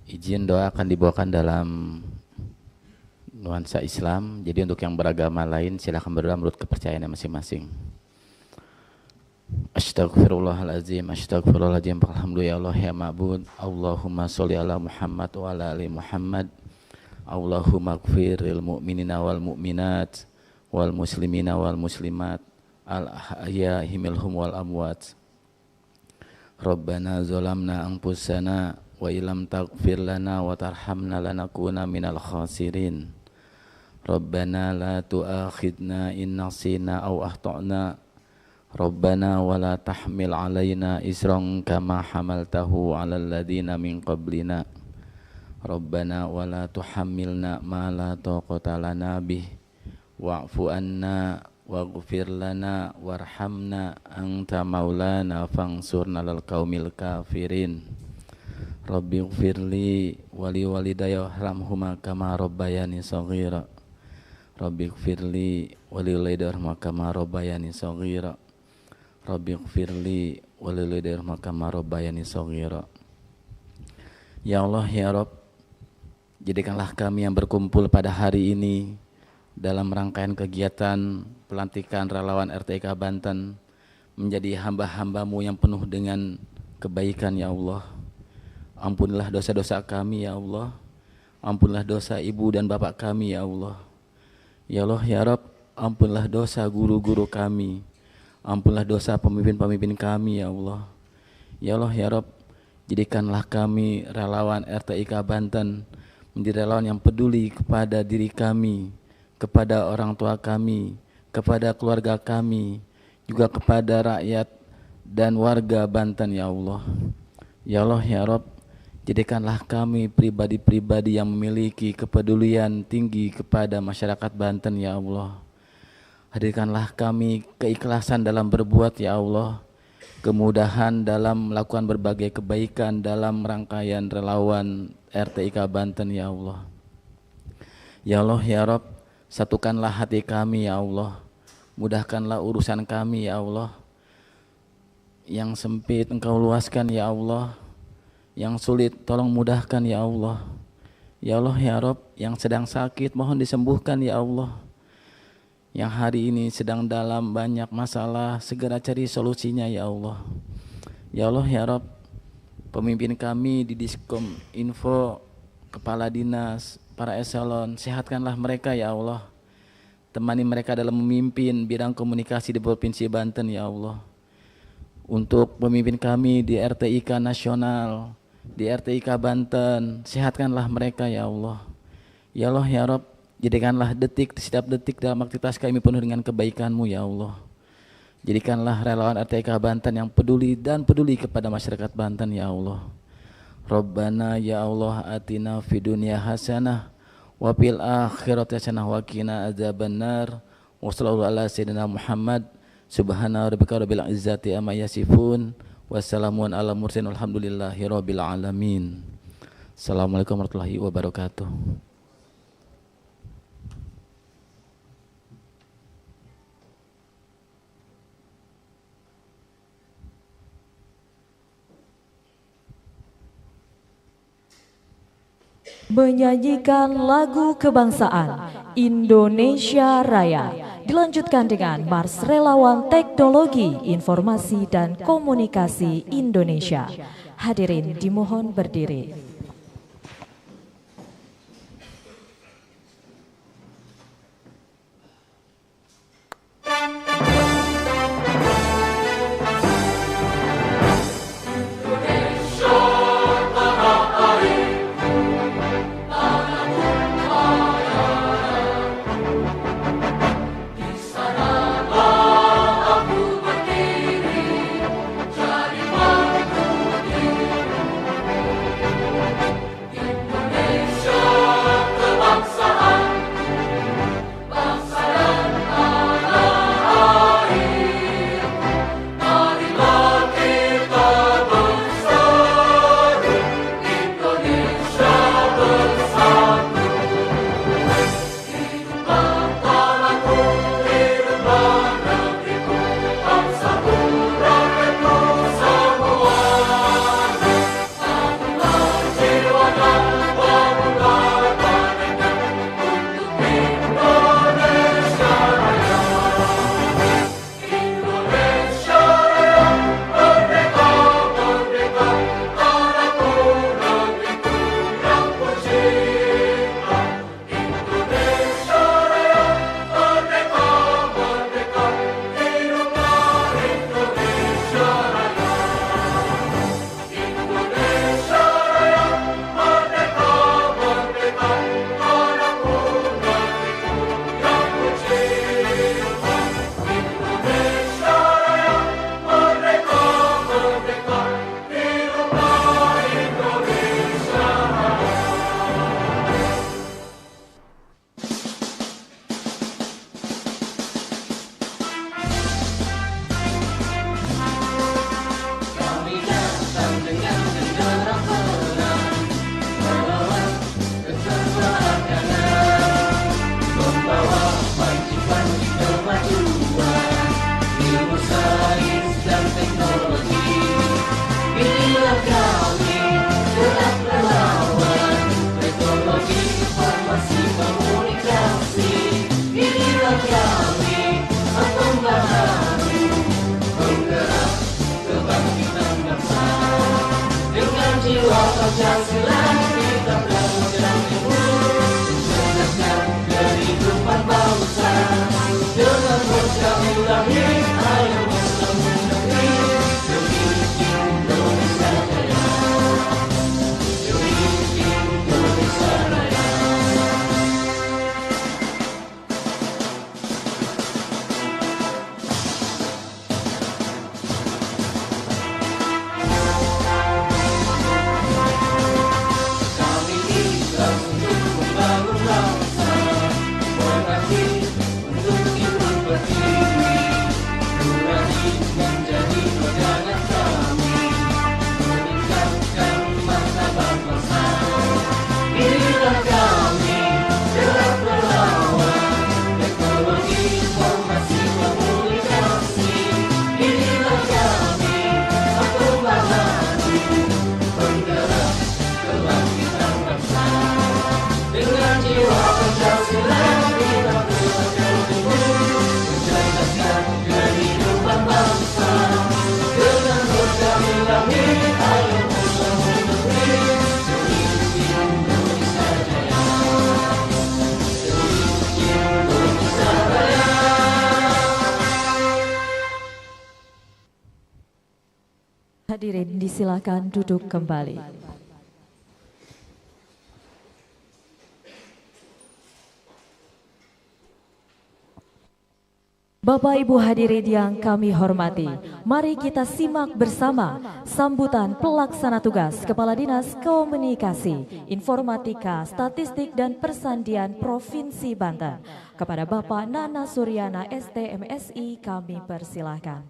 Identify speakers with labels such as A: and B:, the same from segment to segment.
A: Izin doa akan dibawakan dalam nuansa Islam. Jadi untuk yang beragama lain silakan berdoa menurut kepercayaannya masing-masing. Astaghfirullahaladzim, astaghfirullahaladzim. Alhamdulillah ya Allah ya ma'bud. Allahumma sholli ala Muhammad wa ala ali Muhammad. Allahumma gfiril mu'minina wal mu'minat wal muslimina wal muslimat al ahya'i minhum wal amwat. Rabbana zalamna anfusana wa illam taghfir lana wa tarhamna lanakuna minal khasirin. Rabbana la tu'akhidna in nasina aw akhtana. Rabbana wa la tahmil alaina isran kama hamaltahu alal ladina min qablina. Rabbana wa la tuhammilna ma la taqata lana bih wa'fu anna waghfir lana warhamna anta maulana fansurna lal qaumil kafirin. Rabbi ighfirli wali walidayya warhamhuma kama rabbayani shaghira. Rabbi ighfirli wali walidayya warhamhuma kama rabbayani shaghira. Rabbi ighfirli wali walidayya warhamhuma kama rabbayani shaghira. Ya Allah ya Rabb, jadikanlah kami yang berkumpul pada hari ini dalam rangkaian kegiatan pelantikan relawan RTIK Banten menjadi hamba-hambamu yang penuh dengan kebaikan ya Allah. Ampunilah dosa-dosa kami ya Allah. Ampunilah dosa ibu dan bapak kami ya Allah. Ya Allah ya Rabb, ampunilah dosa guru-guru kami. Ampunilah dosa pemimpin-pemimpin kami ya Allah. Ya Allah ya Rabb, jadikanlah kami relawan RTIK Banten menjadi relawan yang peduli kepada diri kami, kepada orang tua kami, kepada keluarga kami, juga kepada rakyat dan warga Banten ya Allah. Ya Allah ya Rabb, jadikanlah kami pribadi-pribadi yang memiliki kepedulian tinggi kepada masyarakat Banten ya Allah. Hadirkanlah kami keikhlasan dalam berbuat ya Allah, kemudahan dalam melakukan berbagai kebaikan dalam rangkaian relawan RTIK Banten ya Allah. Ya Allah ya Rabb, satukanlah hati kami ya Allah. Mudahkanlah urusan kami ya Allah. Yang sempit Engkau luaskan ya Allah. Yang sulit tolong mudahkan ya Allah. Ya Allah ya Rabb, yang sedang sakit mohon disembuhkan ya Allah. Yang hari ini sedang dalam banyak masalah segera cari solusinya ya Allah. Ya Allah ya Rabb, pemimpin kami di Diskom Info, kepala dinas, para eselon, sehatkanlah mereka ya Allah. Temani mereka dalam memimpin bidang komunikasi di Provinsi Banten ya Allah. Untuk pemimpin kami di RTIK Nasional, di RTIK Banten, sehatkanlah mereka ya Allah. Ya Allah ya Rabb, jadikanlah setiap detik dalam aktivitas kami penuh dengan kebaikan-Mu ya Allah. Jadikanlah relawan RTIK Banten yang peduli dan peduli kepada masyarakat Banten ya Allah. Rabbana ya Allah atina fid dunya hasanah wa fil akhirati hasanah wa qina adzabannar. Wa sallallahu ala sayyidina Muhammad. Subhana rabbika rabbil izzati amma yasifun. Wassalamun ala mursalin walhamdulillahi rabbil alamin. Assalamualaikum warahmatullahi wabarakatuh.
B: Menyanyikan lagu kebangsaan Indonesia Raya dilanjutkan dengan Mars Relawan Teknologi Informasi dan Komunikasi Indonesia. Hadirin dimohon berdiri.
C: jiwa Pancasila kita berjuang timur, mencerdaskan kehidupan bangsa. Dengan terus kami ulangi, ayo membangun negeri demi Indonesia Raya, demi Indonesia Raya. Kami ikhlas untuk membangun bangsa, berarti untuk ikut berdiri, berani menjadi pegangan kami, meningkatkan martabat bangsa. Inilah kami, gerak melawan teknologi informasi komunikasi. Inilah kami, aku bahari, penggerak kebangkitan bangsa. Dengan jiwa Pancasila kita berjuang timur, mencerdaskan kehidupan bangsa. Dengan terus kami ulangi, ayo membangun negeri demi Indonesia Raya, demi Indonesia Raya.
B: Hadirin disilakan duduk kembali. Bapak Ibu hadirin yang kami hormati, mari kita simak bersama sambutan pelaksana tugas Kepala Dinas Komunikasi, Informatika, Statistik dan Persandian Provinsi Banten. Kepada Bapak Nana Suryana STMSI kami persilahkan.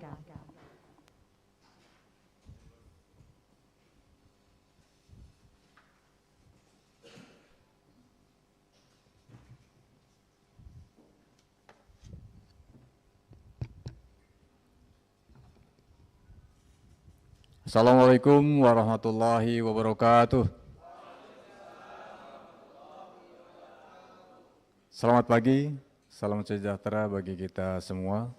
D: Assalamualaikum warahmatullahi wabarakatuh. Selamat pagi, salam sejahtera bagi kita semua.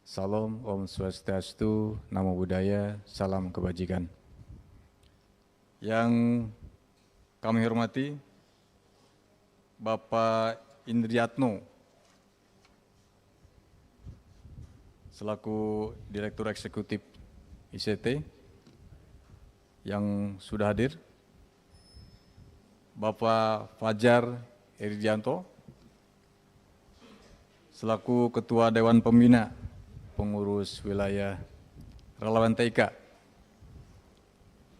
D: Salam, Om Swastiastu, Namo Buddhaya, salam kebajikan. Yang kami hormati Bapak Indriatno selaku Direktur Eksekutif ICT yang sudah hadir, Bapak Fajar Iridianto selaku Ketua Dewan Pembina Pengurus Wilayah Relawan TIK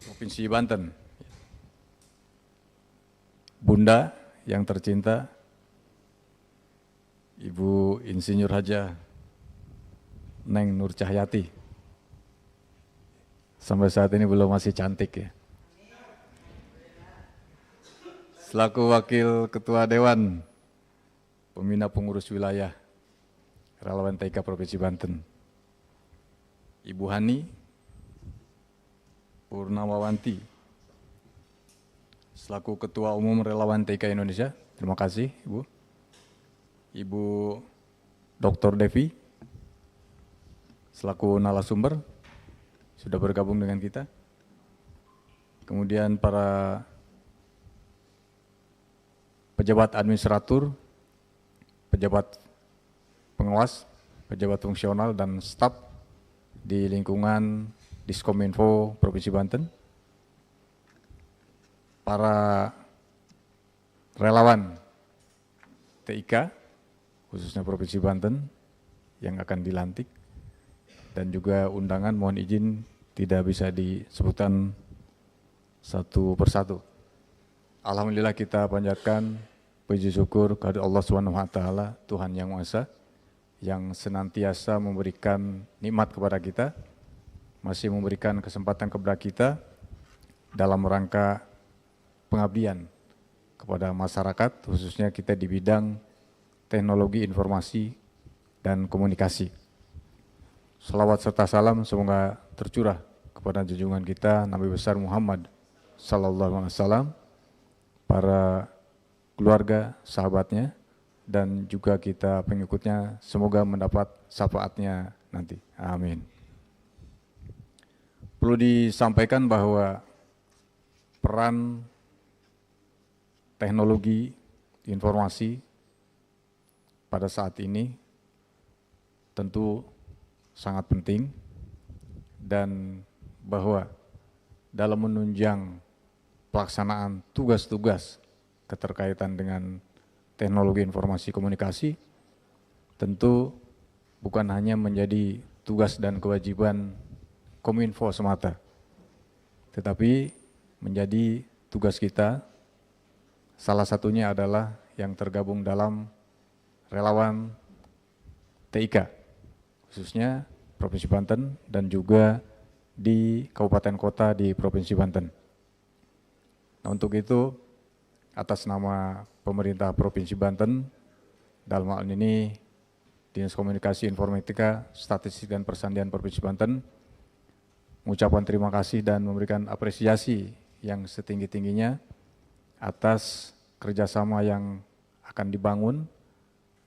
D: Provinsi Banten, Bunda yang tercinta Ibu Insinyur Haja Neng Nur Cahyati, sampai saat ini belum masih cantik ya. Selaku Wakil Ketua Dewan Pembina Pengurus Wilayah Relawan TIK Provinsi Banten, Ibu Hani Purnamawanti selaku Ketua Umum Relawan TIK Indonesia, terima kasih Ibu. Ibu Dr. Devi selaku narasumber sudah bergabung dengan kita. Kemudian para pejabat administratur, pejabat pengawas, pejabat fungsional dan staf di lingkungan Diskominfo Provinsi Banten, para relawan TIK khususnya Provinsi Banten yang akan dilantik, dan juga undangan, mohon izin tidak bisa disebutkan satu persatu. Alhamdulillah kita panjatkan puji syukur kepada Allah SWT, Tuhan Yang Maha Esa, yang senantiasa memberikan nikmat kepada kita, masih memberikan kesempatan kepada kita dalam rangka pengabdian kepada masyarakat, khususnya kita di bidang teknologi informasi dan komunikasi. Salawat serta salam semoga tercurah kepada junjungan kita Nabi besar Muhammad sallallahu alaihi wasallam, para keluarga, sahabatnya, dan juga kita pengikutnya, semoga mendapat syafaatnya nanti. Amin. Perlu disampaikan bahwa peran teknologi informasi pada saat ini tentu sangat penting, dan bahwa dalam menunjang pelaksanaan tugas-tugas keterkaitan dengan teknologi informasi komunikasi tentu bukan hanya menjadi tugas dan kewajiban Kominfo semata, tetapi menjadi tugas kita. Salah satunya adalah yang tergabung dalam relawan TIK, khususnya Provinsi Banten dan juga di kabupaten kota di Provinsi Banten. Nah, untuk itu, atas nama pemerintah Provinsi Banten, dalam hal ini Dinas Komunikasi Informatika, Statistik dan Persandian Provinsi Banten, mengucapkan terima kasih dan memberikan apresiasi yang setinggi-tingginya atas kerjasama yang akan dibangun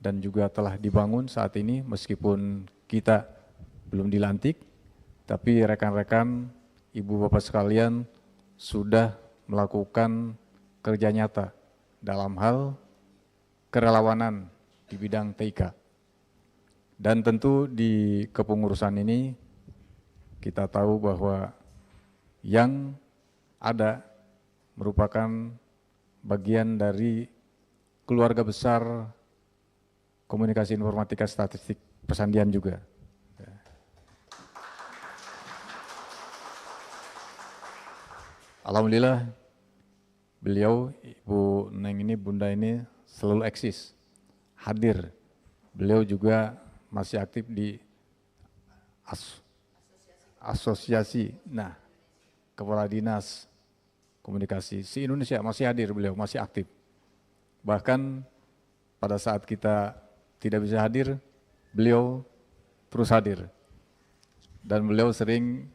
D: dan juga telah dibangun saat ini, meskipun kita belum dilantik, tapi rekan-rekan, ibu bapak sekalian sudah melakukan kerja nyata dalam hal kerelawanan di bidang TIK. Dan tentu di kepengurusan ini kita tahu bahwa yang ada merupakan bagian dari keluarga besar komunikasi informatika statistik persandian juga. Alhamdulillah beliau, Ibu Neng ini, Bunda ini selalu eksis, hadir. Beliau juga masih aktif di asosiasi, Kepala Dinas Komunikasi se-Indonesia, masih hadir beliau, masih aktif. Bahkan pada saat kita tidak bisa hadir, beliau terus hadir. Dan beliau sering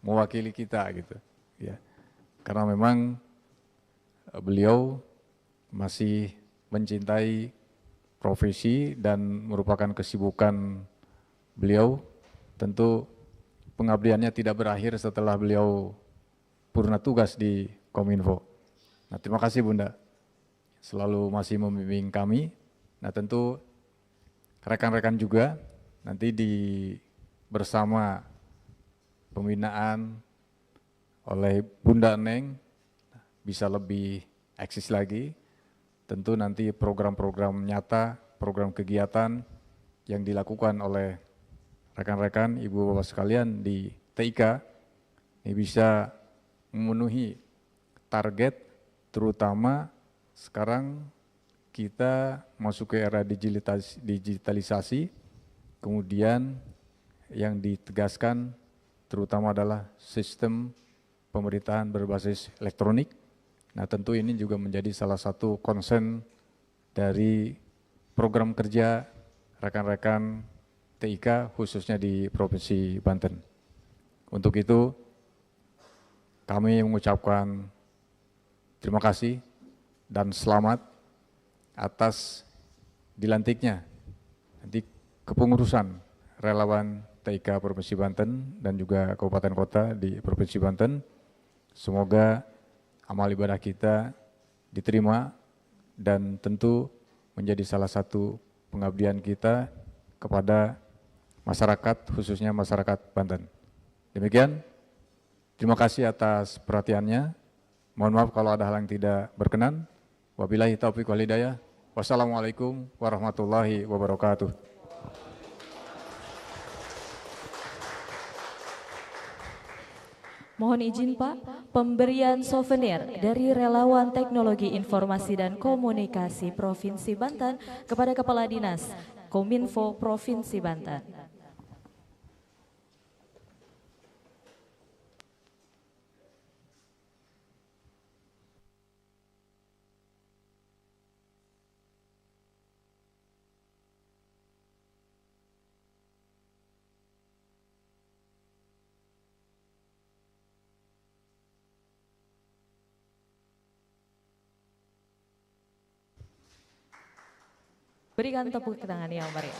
D: mewakili kita gitu, ya. Karena memang beliau masih mencintai profesi dan merupakan kesibukan beliau. Tentu pengabdiannya tidak berakhir setelah beliau purna tugas di Kominfo. Nah, terima kasih Bunda, selalu masih membimbing kami. Nah, tentu rekan-rekan juga nanti bersama pembinaan oleh Bunda Neng bisa lebih eksis lagi. Tentu nanti program-program nyata, program kegiatan yang dilakukan oleh rekan-rekan, ibu bapak sekalian di TIK ini bisa memenuhi target, terutama sekarang kita masuk ke era digitalisasi, kemudian yang ditegaskan terutama adalah sistem pemerintahan berbasis elektronik. Nah, tentu ini juga menjadi salah satu concern dari program kerja rekan-rekan TIK khususnya di Provinsi Banten. Untuk itu kami mengucapkan terima kasih dan selamat atas dilantiknya nanti kepengurusan relawan TIK Provinsi Banten dan juga kabupaten kota di Provinsi Banten. Semoga amal ibadah kita diterima dan tentu menjadi salah satu pengabdian kita kepada masyarakat, khususnya masyarakat Banten. Demikian, terima kasih atas perhatiannya. Mohon maaf kalau ada hal yang tidak berkenan. Wabillahi taufiq wal hidayah. Wassalamualaikum warahmatullahi wabarakatuh.
B: Mohon izin Pak, pemberian souvenir dari relawan teknologi informasi dan komunikasi Provinsi Banten kepada Kepala Dinas Kominfo Provinsi Banten. Berikan tepuk tangan yang meriah.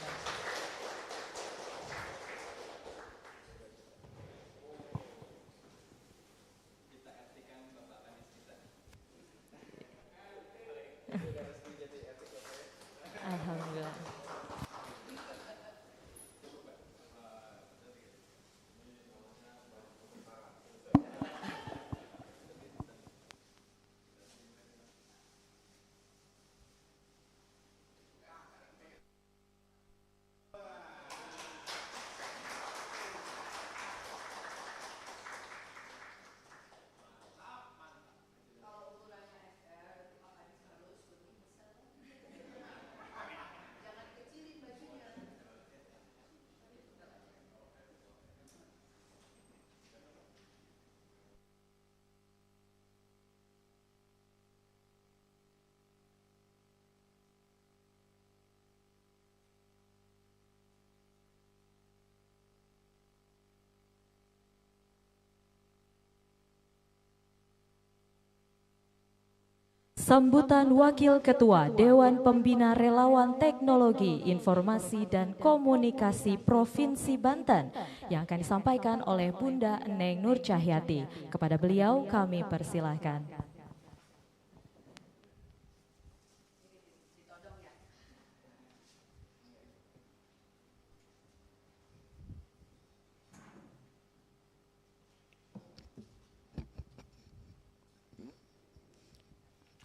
B: Sambutan Wakil Ketua Dewan Pembina Relawan Teknologi Informasi dan Komunikasi Provinsi Banten yang akan disampaikan oleh Bunda Neng Nur Cahyati. Kepada beliau kami persilahkan.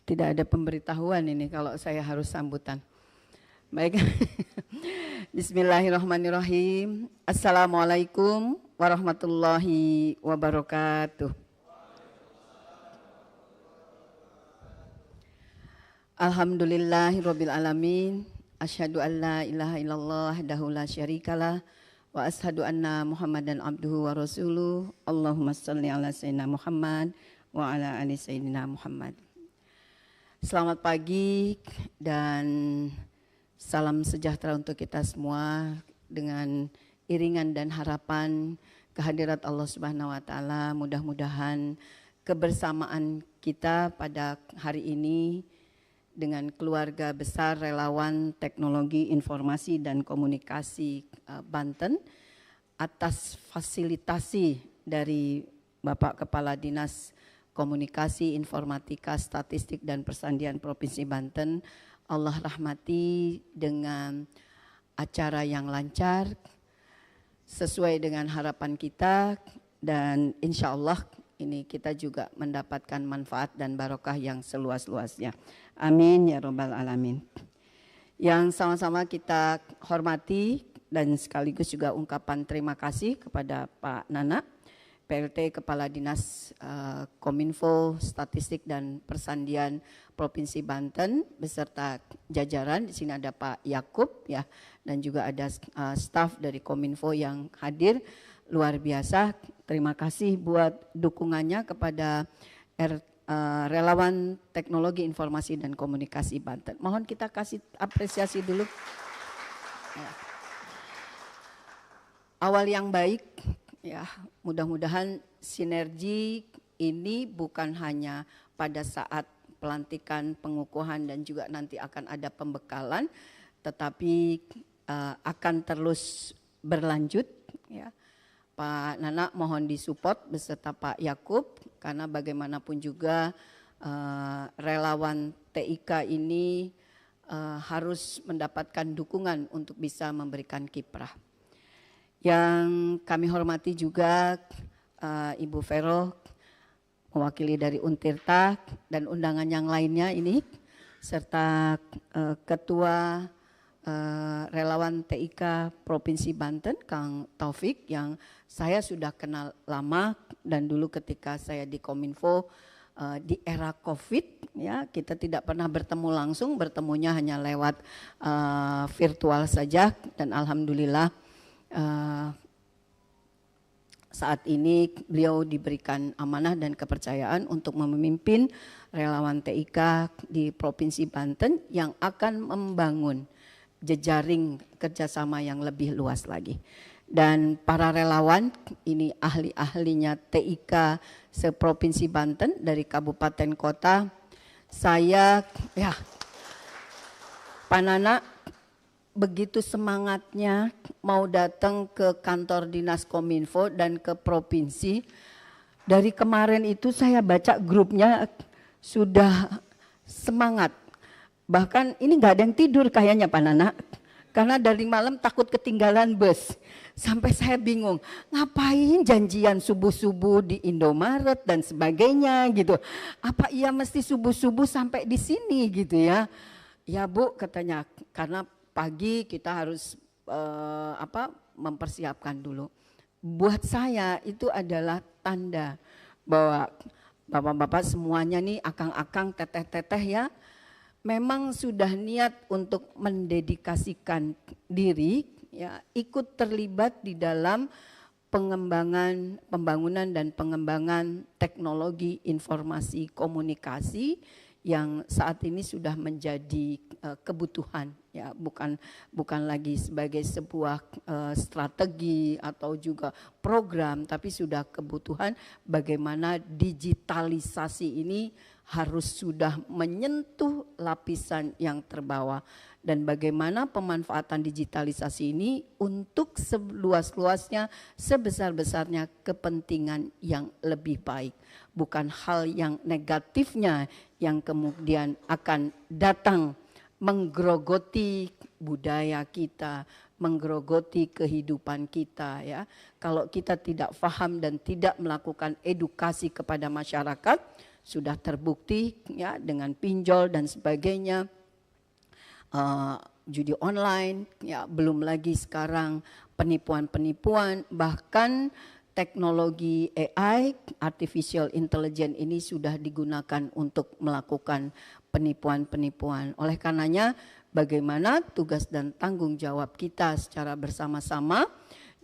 E: Tidak ada pemberitahuan ini kalau saya harus sambutan. Baik. Bismillahirrahmanirrahim. Assalamualaikum warahmatullahi wabarakatuh. Alhamdulillahirabbil alamin. Asyhadu an la ilaha illallah wahdahu la syarikalah wa asyhadu anna Muhammadan abduhu wa rasuluh. Allahumma shalli ala sayyidina Muhammad wa ala ali sayyidina Muhammad. Selamat pagi dan salam sejahtera untuk kita semua dengan iringan dan harapan kehadirat Allah Subhanahu wa taala. Mudah-mudahan kebersamaan kita pada hari ini dengan keluarga besar relawan teknologi informasi dan komunikasi Banten atas fasilitasi dari Bapak Kepala Dinas Komunikasi, Informatika, Statistik, dan Persandian Provinsi Banten, Allah rahmati dengan acara yang lancar, sesuai dengan harapan kita, dan insya Allah ini kita juga mendapatkan manfaat dan barokah yang seluas-luasnya. Amin ya Rabbal Alamin. Yang sama-sama kita hormati dan sekaligus juga ungkapan terima kasih kepada Pak Nana, PLT Kepala Dinas Kominfo, Statistik dan Persandian Provinsi Banten beserta jajaran. Di sini ada Pak Yakub ya, dan juga ada staf dari Kominfo yang hadir. Luar biasa. Terima kasih buat dukungannya kepada relawan teknologi informasi dan komunikasi Banten. Mohon kita kasih apresiasi dulu. Ya. Awal yang baik. Ya, mudah-mudahan sinergi ini bukan hanya pada saat pelantikan, pengukuhan dan juga nanti akan ada pembekalan, tetapi akan terus berlanjut. Ya. Pak Nana mohon disupport beserta Pak Yakub karena bagaimanapun juga relawan TIK ini harus mendapatkan dukungan untuk bisa memberikan kiprah. Yang kami hormati juga Ibu Vero mewakili dari Untirta dan undangan yang lainnya ini serta Ketua Relawan TIK Provinsi Banten Kang Taufik yang saya sudah kenal lama dan dulu ketika saya di Kominfo di era Covid ya kita tidak pernah bertemu langsung, bertemunya hanya lewat virtual saja dan alhamdulillah saat ini beliau diberikan amanah dan kepercayaan untuk memimpin relawan TIK di Provinsi Banten yang akan membangun jejaring kerjasama yang lebih luas lagi. Dan para relawan ini ahli-ahlinya TIK se-Provinsi Banten dari kabupaten kota. Saya ya Pak Nana begitu semangatnya mau datang ke kantor dinas Kominfo dan ke provinsi. Dari kemarin itu saya baca grupnya sudah semangat. Bahkan ini nggak ada yang tidur kayaknya Pak Nana. Karena dari malam takut ketinggalan bus. Sampai saya bingung, ngapain janjian subuh-subuh di Indomaret dan sebagainya gitu. Apa iya mesti subuh-subuh sampai di sini gitu ya. Ya Bu katanya, karena pagi kita harus mempersiapkan dulu. Buat saya itu adalah tanda bahwa bapak-bapak semuanya nih akang-akang teteh-teteh ya memang sudah niat untuk mendedikasikan diri ya ikut terlibat di dalam pembangunan dan pengembangan teknologi informasi komunikasi yang saat ini sudah menjadi kebutuhan ya, bukan lagi sebagai sebuah strategi atau juga program, tapi sudah kebutuhan bagaimana digitalisasi ini harus sudah menyentuh lapisan yang terbawah, dan bagaimana pemanfaatan digitalisasi ini untuk seluas-luasnya, sebesar-besarnya kepentingan yang lebih baik, bukan hal yang negatifnya yang kemudian akan datang menggerogoti budaya kita, menggerogoti kehidupan kita, ya. Kalau kita tidak paham dan tidak melakukan edukasi kepada masyarakat, sudah terbukti ya dengan pinjol dan sebagainya, judi online, ya, belum lagi sekarang penipuan-penipuan, bahkan teknologi AI, artificial intelligence ini sudah digunakan untuk melakukan penipuan-penipuan. Oleh karenanya, bagaimana tugas dan tanggung jawab kita secara bersama-sama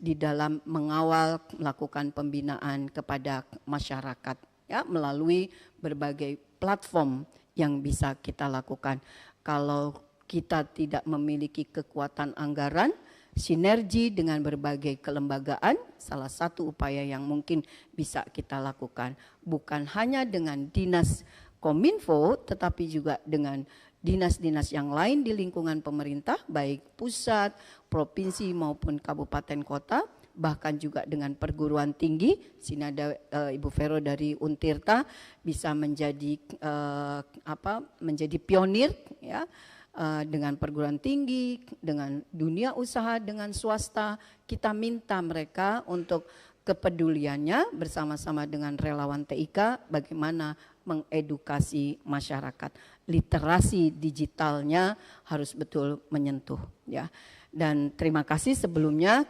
E: di dalam mengawal, melakukan pembinaan kepada masyarakat, ya, melalui berbagai platform yang bisa kita lakukan. Kalau kita tidak memiliki kekuatan anggaran, sinergi dengan berbagai kelembagaan, salah satu upaya yang mungkin bisa kita lakukan. Bukan hanya dengan dinas Kominfo, tetapi juga dengan dinas-dinas yang lain di lingkungan pemerintah, baik pusat, provinsi maupun kabupaten kota, bahkan juga dengan perguruan tinggi. Sini ada Ibu Vero dari Untirta bisa menjadi menjadi pionir, ya. Dengan perguruan tinggi, dengan dunia usaha, dengan swasta, kita minta mereka untuk kepeduliannya bersama-sama dengan relawan TIK bagaimana mengedukasi masyarakat. Literasi digitalnya harus betul menyentuh, ya. Dan terima kasih sebelumnya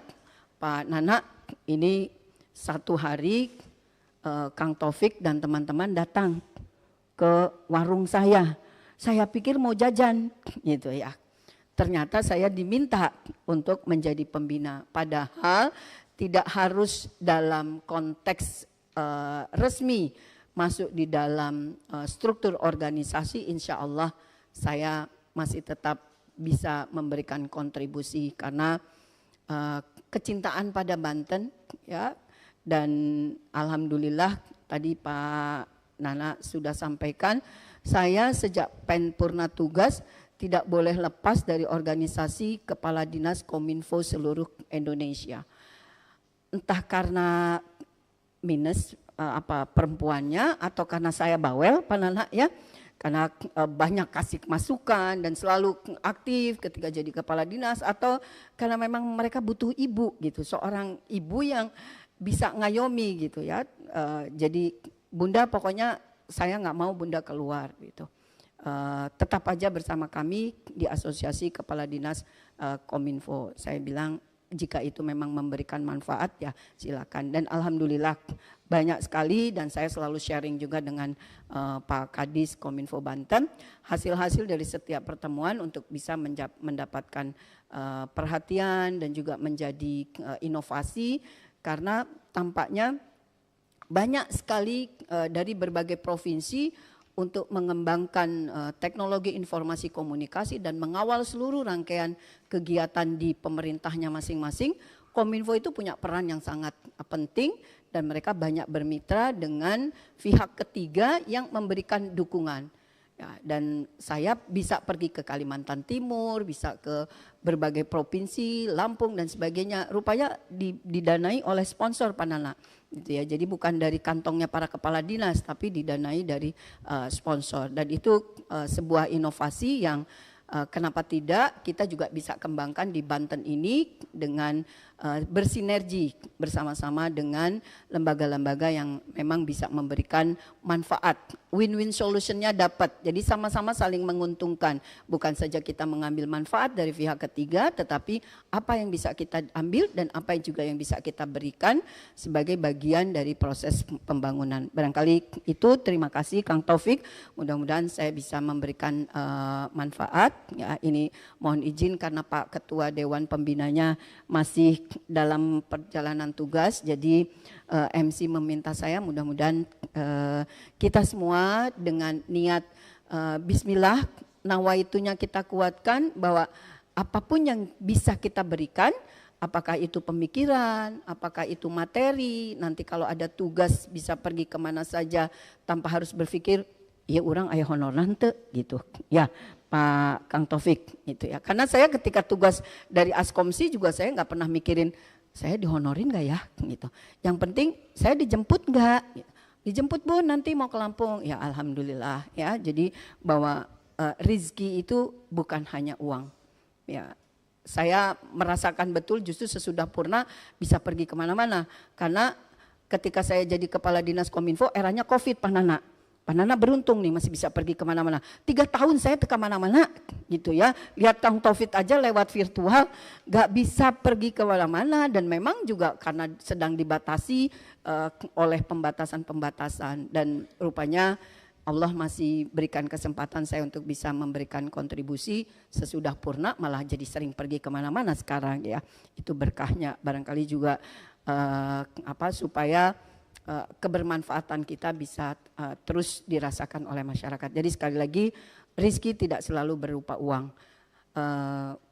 E: Pak Nana, ini satu hari Kang Taufik dan teman-teman datang ke warung saya. Saya pikir mau jajan gitu ya. Ternyata saya diminta untuk menjadi pembina. Padahal tidak harus dalam konteks resmi masuk di dalam struktur organisasi. Insya Allah saya masih tetap bisa memberikan kontribusi karena kecintaan pada Banten, ya. Dan alhamdulillah tadi Pak Nana sudah sampaikan, saya sejak Purna tugas tidak boleh lepas dari organisasi Kepala Dinas Kominfo seluruh Indonesia. Entah karena minus perempuannya atau karena saya bawel, Pak Nana, ya. Karena banyak kasih masukan dan selalu aktif ketika jadi kepala dinas, atau karena memang mereka butuh ibu gitu, seorang ibu yang bisa ngayomi gitu, ya. Jadi Bunda, pokoknya saya nggak mau Bunda keluar gitu. Tetap aja bersama kami di Asosiasi Kepala Dinas Kominfo. Saya bilang jika itu memang memberikan manfaat, ya silakan. Dan alhamdulillah banyak sekali, dan saya selalu sharing juga dengan Pak Kadis Kominfo Banten hasil-hasil dari setiap pertemuan untuk bisa mendapatkan perhatian dan juga menjadi inovasi, karena tampaknya banyak sekali dari berbagai provinsi untuk mengembangkan teknologi informasi komunikasi dan mengawal seluruh rangkaian kegiatan di pemerintahnya masing-masing. Kominfo itu punya peran yang sangat penting dan mereka banyak bermitra dengan pihak ketiga yang memberikan dukungan. Ya, dan saya bisa pergi ke Kalimantan Timur, bisa ke berbagai provinsi, Lampung dan sebagainya. Rupanya didanai oleh sponsor, Pak Nana. Gitu ya. Jadi bukan dari kantongnya para kepala dinas, tapi didanai dari sponsor. Dan itu sebuah inovasi yang kenapa tidak kita juga bisa kembangkan di Banten ini dengan bersinergi bersama-sama dengan lembaga-lembaga yang memang bisa memberikan manfaat. Win-win solutionnya dapat, jadi sama-sama saling menguntungkan. Bukan saja kita mengambil manfaat dari pihak ketiga, tetapi apa yang bisa kita ambil dan apa yang juga yang bisa kita berikan sebagai bagian dari proses pembangunan. Barangkali itu, terima kasih Kang Taufik, mudah-mudahan saya bisa memberikan manfaat. Ya, ini mohon izin karena Pak Ketua Dewan Pembinanya masih dalam perjalanan tugas, jadi MC meminta saya mudah-mudahan kita semua dengan niat bismillah nawaitunya kita kuatkan bahwa apapun yang bisa kita berikan, apakah itu pemikiran, apakah itu materi, nanti kalau ada tugas bisa pergi kemana saja tanpa harus berpikir, ya orang aya honor nanti gitu. Ya Pak Kang Taufik gitu ya. Karena saya ketika tugas dari Askomsi juga saya nggak pernah mikirin saya dihonorin nggak ya gitu. Yang penting saya dijemput nggak. Gitu. Dijemput Bu nanti mau ke Lampung. Ya alhamdulillah ya. Jadi bahwa rizki itu bukan hanya uang. Ya saya merasakan betul justru sesudah Purna bisa pergi kemana-mana. Karena ketika saya jadi kepala dinas Kominfo eranya Covid Pak Nana. Pak Nana beruntung nih masih bisa pergi kemana-mana. 3 tahun saya ke mana-mana gitu ya. Lihat Kang Taufik aja lewat virtual gak bisa pergi ke mana-mana. Dan memang juga karena sedang dibatasi oleh pembatasan-pembatasan. Dan rupanya Allah masih berikan kesempatan saya untuk bisa memberikan kontribusi sesudah Purna malah jadi sering pergi kemana-mana sekarang ya. Itu berkahnya barangkali juga supaya kebermanfaatan kita bisa terus dirasakan oleh masyarakat. Jadi sekali lagi rizki tidak selalu berupa uang.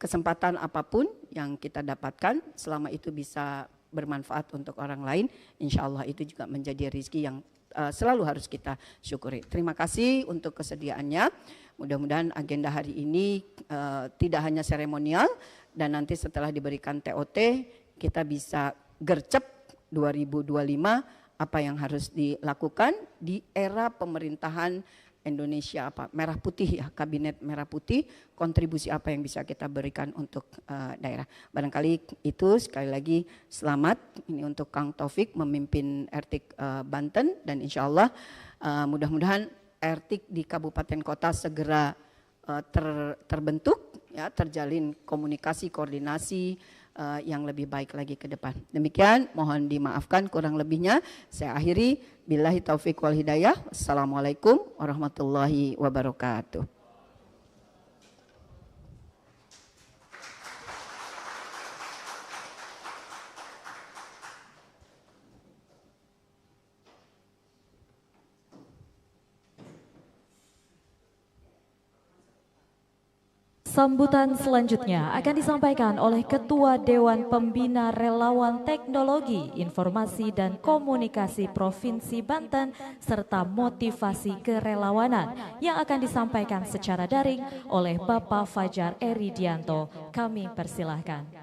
E: Kesempatan apapun yang kita dapatkan selama itu bisa bermanfaat untuk orang lain, insya Allah itu juga menjadi rizki yang selalu harus kita syukuri. Terima kasih untuk kesediaannya. Mudah-mudahan agenda hari ini tidak hanya seremonial dan nanti setelah diberikan TOT kita bisa gercep 2025 apa yang harus dilakukan di era pemerintahan Indonesia merah putih ya, kabinet merah putih, kontribusi apa yang bisa kita berikan untuk daerah. Barangkali itu sekali lagi selamat ini untuk Kang Taufik memimpin Ertik Banten dan insya Allah mudah-mudahan Ertik di kabupaten kota segera terbentuk ya, terjalin komunikasi koordinasi yang lebih baik lagi ke depan. Demikian mohon dimaafkan kurang lebihnya. Saya akhiri billahi taufik wal hidayah. Assalamualaikum warahmatullahi wabarakatuh.
B: Sambutan selanjutnya akan disampaikan oleh Ketua Dewan Pembina Relawan Teknologi, Informasi dan Komunikasi Provinsi Banten serta motivasi kerelawanan yang akan disampaikan secara daring oleh Bapak Fajar Eridianto. Kami persilahkan.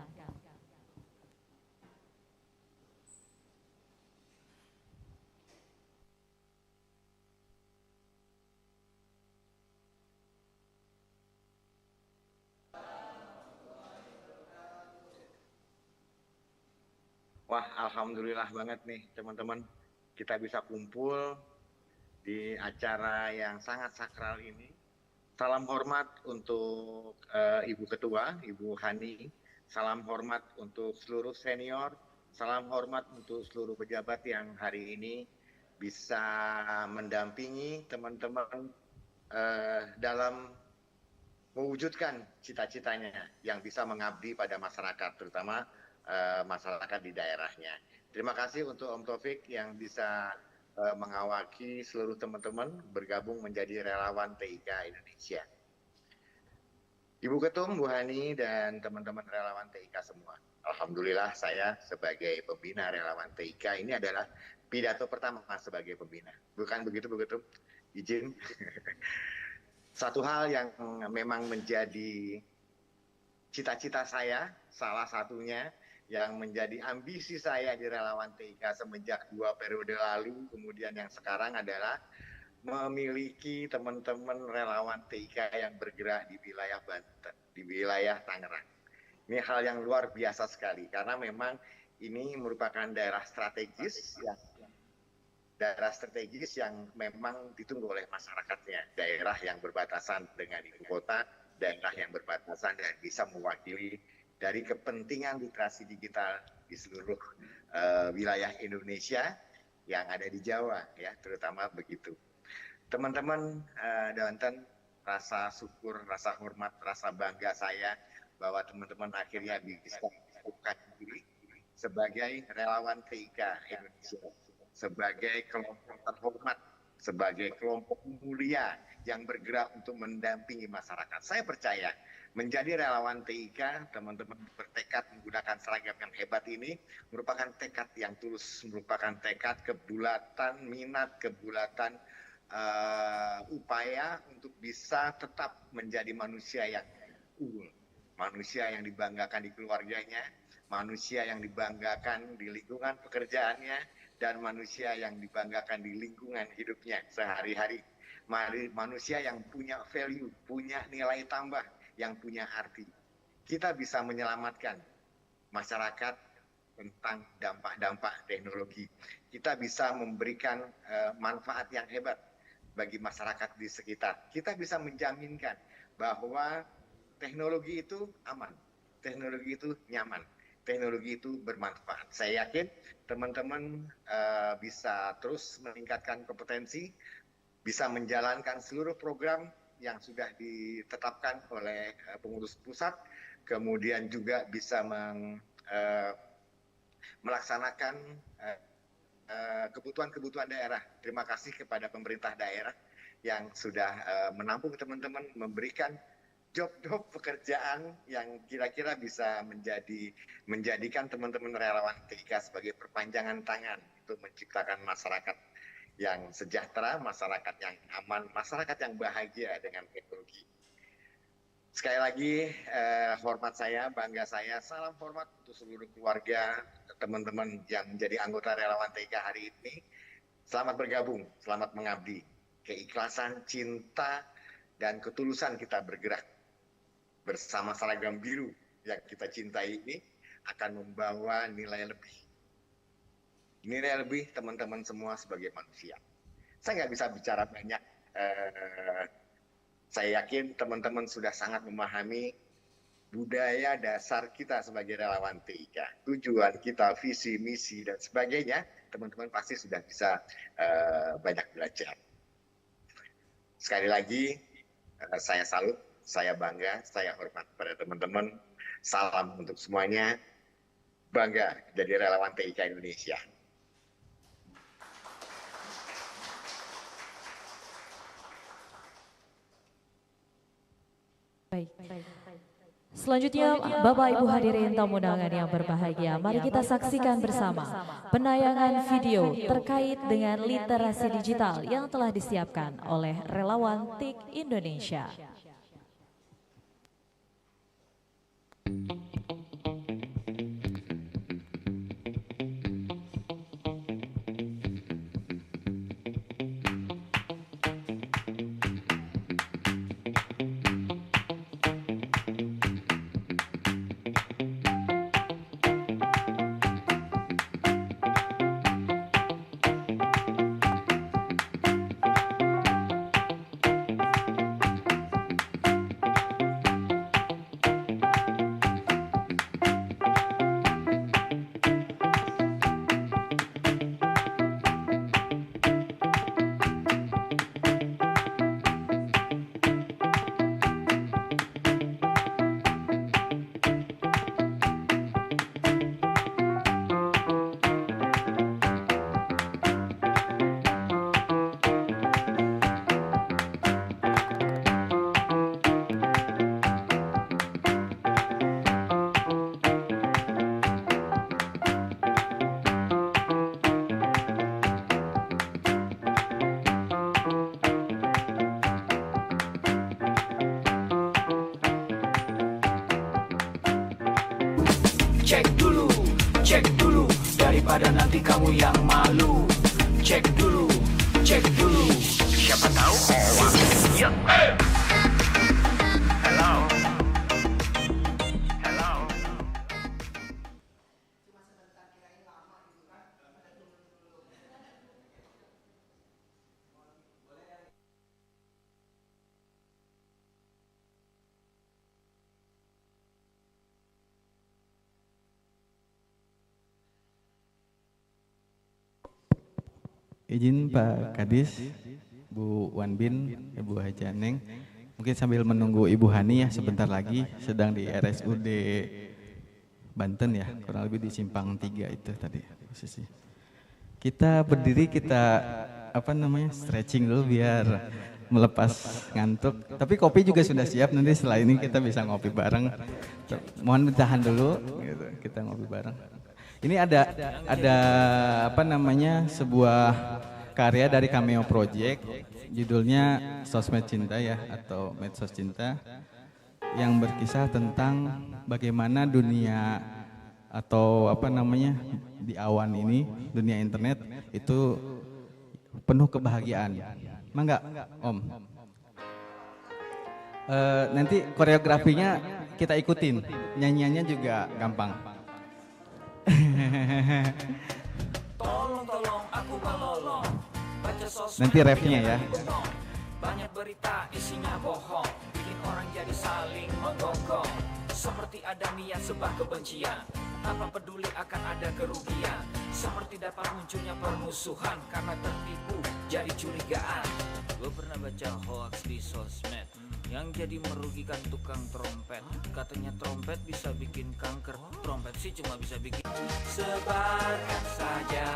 F: Wah, alhamdulillah banget nih teman-teman, kita bisa kumpul di acara yang sangat sakral ini. Salam hormat untuk Ibu Ketua, Ibu Hani. Salam hormat untuk seluruh senior. Salam hormat untuk seluruh pejabat yang hari ini bisa mendampingi teman-teman dalam mewujudkan cita-citanya yang bisa mengabdi pada masyarakat, terutama masyarakat di daerahnya. Terima kasih untuk Om Taufik yang bisa mengawaki seluruh teman-teman bergabung menjadi relawan TIK Indonesia. Ibu Ketum, Bu Hani, dan teman-teman relawan TIK semua. Alhamdulillah saya sebagai pembina relawan TIK ini adalah pidato pertama sebagai pembina. Bukan begitu Bu Ketum? Izin. Satu hal yang memang menjadi cita-cita saya, salah satunya yang menjadi ambisi saya di relawan TIK semenjak 2 periode lalu, kemudian yang sekarang adalah memiliki teman-teman relawan TIK yang bergerak di wilayah Banten, di wilayah Tangerang. Ini hal yang luar biasa sekali, karena memang ini merupakan daerah strategis yang memang ditunggu oleh masyarakatnya, daerah yang berbatasan dengan ibu kota, daerah yang berbatasan dan bisa mewakili dari kepentingan literasi digital di seluruh wilayah Indonesia yang ada di Jawa, ya terutama begitu. Teman-teman Banten, rasa syukur, rasa hormat, rasa bangga saya bahwa teman-teman akhirnya bisa bukan diri sebagai relawan TIK Indonesia, sebagai kelompok terhormat sebagai kelompok mulia yang bergerak untuk mendampingi masyarakat. Saya percaya menjadi relawan TIK, teman-teman bertekad menggunakan seragam yang hebat ini merupakan tekad yang tulus, merupakan tekad kebulatan minat, kebulatan upaya untuk bisa tetap menjadi manusia yang unggul, manusia yang dibanggakan di keluarganya, manusia yang dibanggakan di lingkungan pekerjaannya, dan manusia yang dibanggakan di lingkungan hidupnya sehari-hari. Manusia yang punya value, punya nilai tambah, yang punya arti. Kita bisa menyelamatkan masyarakat tentang dampak-dampak teknologi. Kita bisa memberikan manfaat yang hebat bagi masyarakat di sekitar. Kita bisa menjaminkan bahwa teknologi itu aman, teknologi itu nyaman, teknologi itu bermanfaat. Saya yakin teman-teman bisa terus meningkatkan kompetensi, bisa menjalankan seluruh program yang sudah ditetapkan oleh pengurus pusat, kemudian juga bisa melaksanakan kebutuhan-kebutuhan daerah. Terima kasih kepada pemerintah daerah yang sudah menampung teman-teman, memberikan job-job pekerjaan yang kira-kira bisa menjadikan teman-teman relawan TIK sebagai perpanjangan tangan untuk menciptakan masyarakat yang sejahtera, masyarakat yang aman, masyarakat yang bahagia dengan teknologi. Sekali lagi, hormat saya, bangga saya, salam hormat untuk seluruh keluarga, teman-teman yang menjadi anggota relawan TIK hari ini. Selamat bergabung, selamat mengabdi. Keikhlasan, cinta, dan ketulusan kita bergerak bersama seragam biru yang kita cintai ini akan membawa nilai lebih. Nilai lebih teman-teman semua sebagai manusia. Saya nggak bisa bicara banyak. Saya yakin teman-teman sudah sangat memahami budaya dasar kita sebagai relawan TIK. Tujuan kita, visi, misi, dan sebagainya, teman-teman pasti sudah bisa banyak belajar. Sekali lagi, saya salut, saya bangga, saya hormat pada teman-teman. Salam untuk semuanya. Bangga jadi relawan TIK Indonesia.
B: Baik. Selanjutnya, Bapak Ibu hadirin tamu undangan yang berbahagia, mari kita saksikan bersama penayangan video terkait dengan literasi digital yang telah disiapkan oleh relawan TIK Indonesia.
C: Cek dulu, daripada nanti kamu yang malu. Cek dulu, siapa tahu hoax. Ya. Hello.
G: Izin Pak Kadis, Bu Wanbin, Ibu Hajaneng, mungkin sambil menunggu Ibu Hani ya sebentar lagi, sedang di RSUD Banten ya, kurang lebih di Simpang 3 itu tadi posisi. Kita berdiri, kita apa namanya stretching dulu biar melepas ngantuk. Tapi kopi juga sudah siap, nanti setelah ini kita bisa ngopi bareng. Mohon ditahan dulu, gitu, kita ngopi bareng. Ini ada apa namanya sebuah karya dari Cameo Project, judulnya Sosmed Cinta ya atau Medsos Cinta, yang berkisah tentang bagaimana dunia atau apa namanya di awan ini, dunia internet itu penuh kebahagiaan. Mangga, Om. Nanti koreografinya kita ikutin, nyanyiannya juga gampang.
C: Tolong aku melolong, baca sosmed
G: Nanti refnya ya.
C: banyak berita isinya bohong, bikin orang jadi saling menggonggong. Seperti ada niat sebar kebencian, tanpa peduli akan ada kerugian. Seperti dapat munculnya permusuhan, karena tertipu jadi curigaan. Gue pernah baca hoax di sosmed, yang jadi merugikan tukang trompet. Katanya trompet bisa bikin kanker, trompet sih cuma bisa bikin. Sebarkan saja,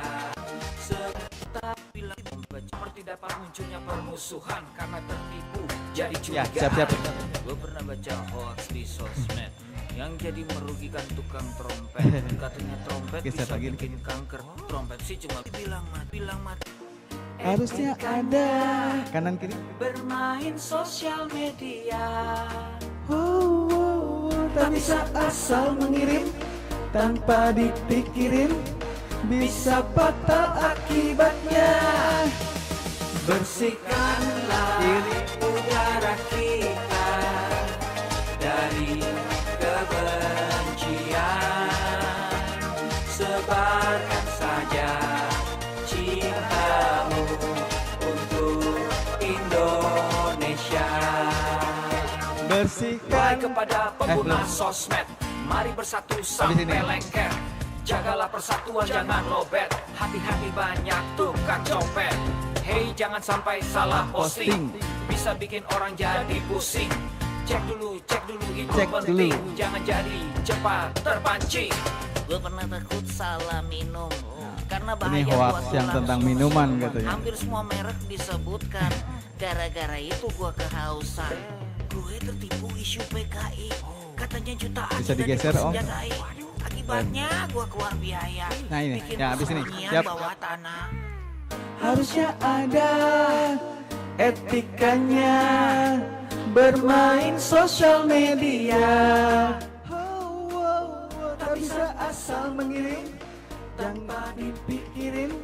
C: bilang trompet. Seperti dapat munculnya permusuhan, karena tertipu jadi curigaan.
G: Ya, siap.
C: Gue pernah baca hoax di sosmed, yang jadi merugikan tukang trompet. Katanya trompet
G: Geser
C: bisa
G: lagi.
C: bikin kanker, trompet sih cuma bilang mati.
G: Harusnya ada kanan kiri.
C: Bermain sosial media,
G: Tak bisa asal mengirim tanpa dipikirin, bisa fatal akibatnya.
C: bersihkanlah udara kita dari kebencian. Sebarkan saja cintamu untuk Indonesia.
G: Bersihkan.
C: Baik kepada pengguna
G: belum.
C: sosmed, mari bersatu
G: Habis
C: sampai
G: ini.
C: lengket. Jagalah persatuan, jangan lobet. Hati-hati banyak tukang copet. Hey, jangan sampai salah posting, bisa bikin orang jadi pusing. Cek dulu itu
G: Cek
C: penting,
G: dulu.
C: jangan jadi cepat terpancing.
H: Gue pernah takut salah minum karena
G: Ini
H: bahaya
G: hoax
H: buat
G: yang
H: tulang
G: tentang
H: semua.
G: minuman katanya.
H: Hampir semua merek disebutkan. Gara-gara itu gue kehausan. Gue tertipu isu PKI. Katanya jutaan
G: Bisa
H: sudah
G: digeser, Om?
H: dipersenjatai. Akibatnya gue keluar biaya.
G: Nah, ini.
H: Bikin
G: Ya, habis ini.
H: pertanian
G: Siap.
H: bawah tanah.
G: Harusnya ada etikanya bermain sosial media. Tak bisa asal mengirim tanpa dipikirin,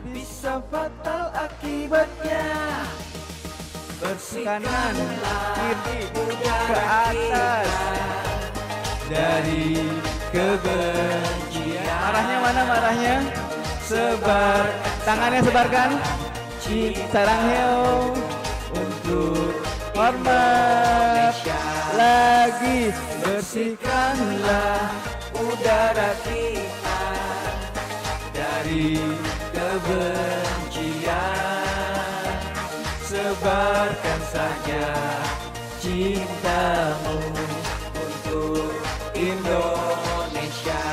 G: bisa fatal akibatnya. Kanan, kiri, ke atas dari kebencian. Marahnya mana marahnya? Sebar, tangannya sebarkan. Sarang heo untuk hormat. Lagi bersihkanlah udara kita dari kebencian. Sebarkan saja cintamu untuk Indonesia.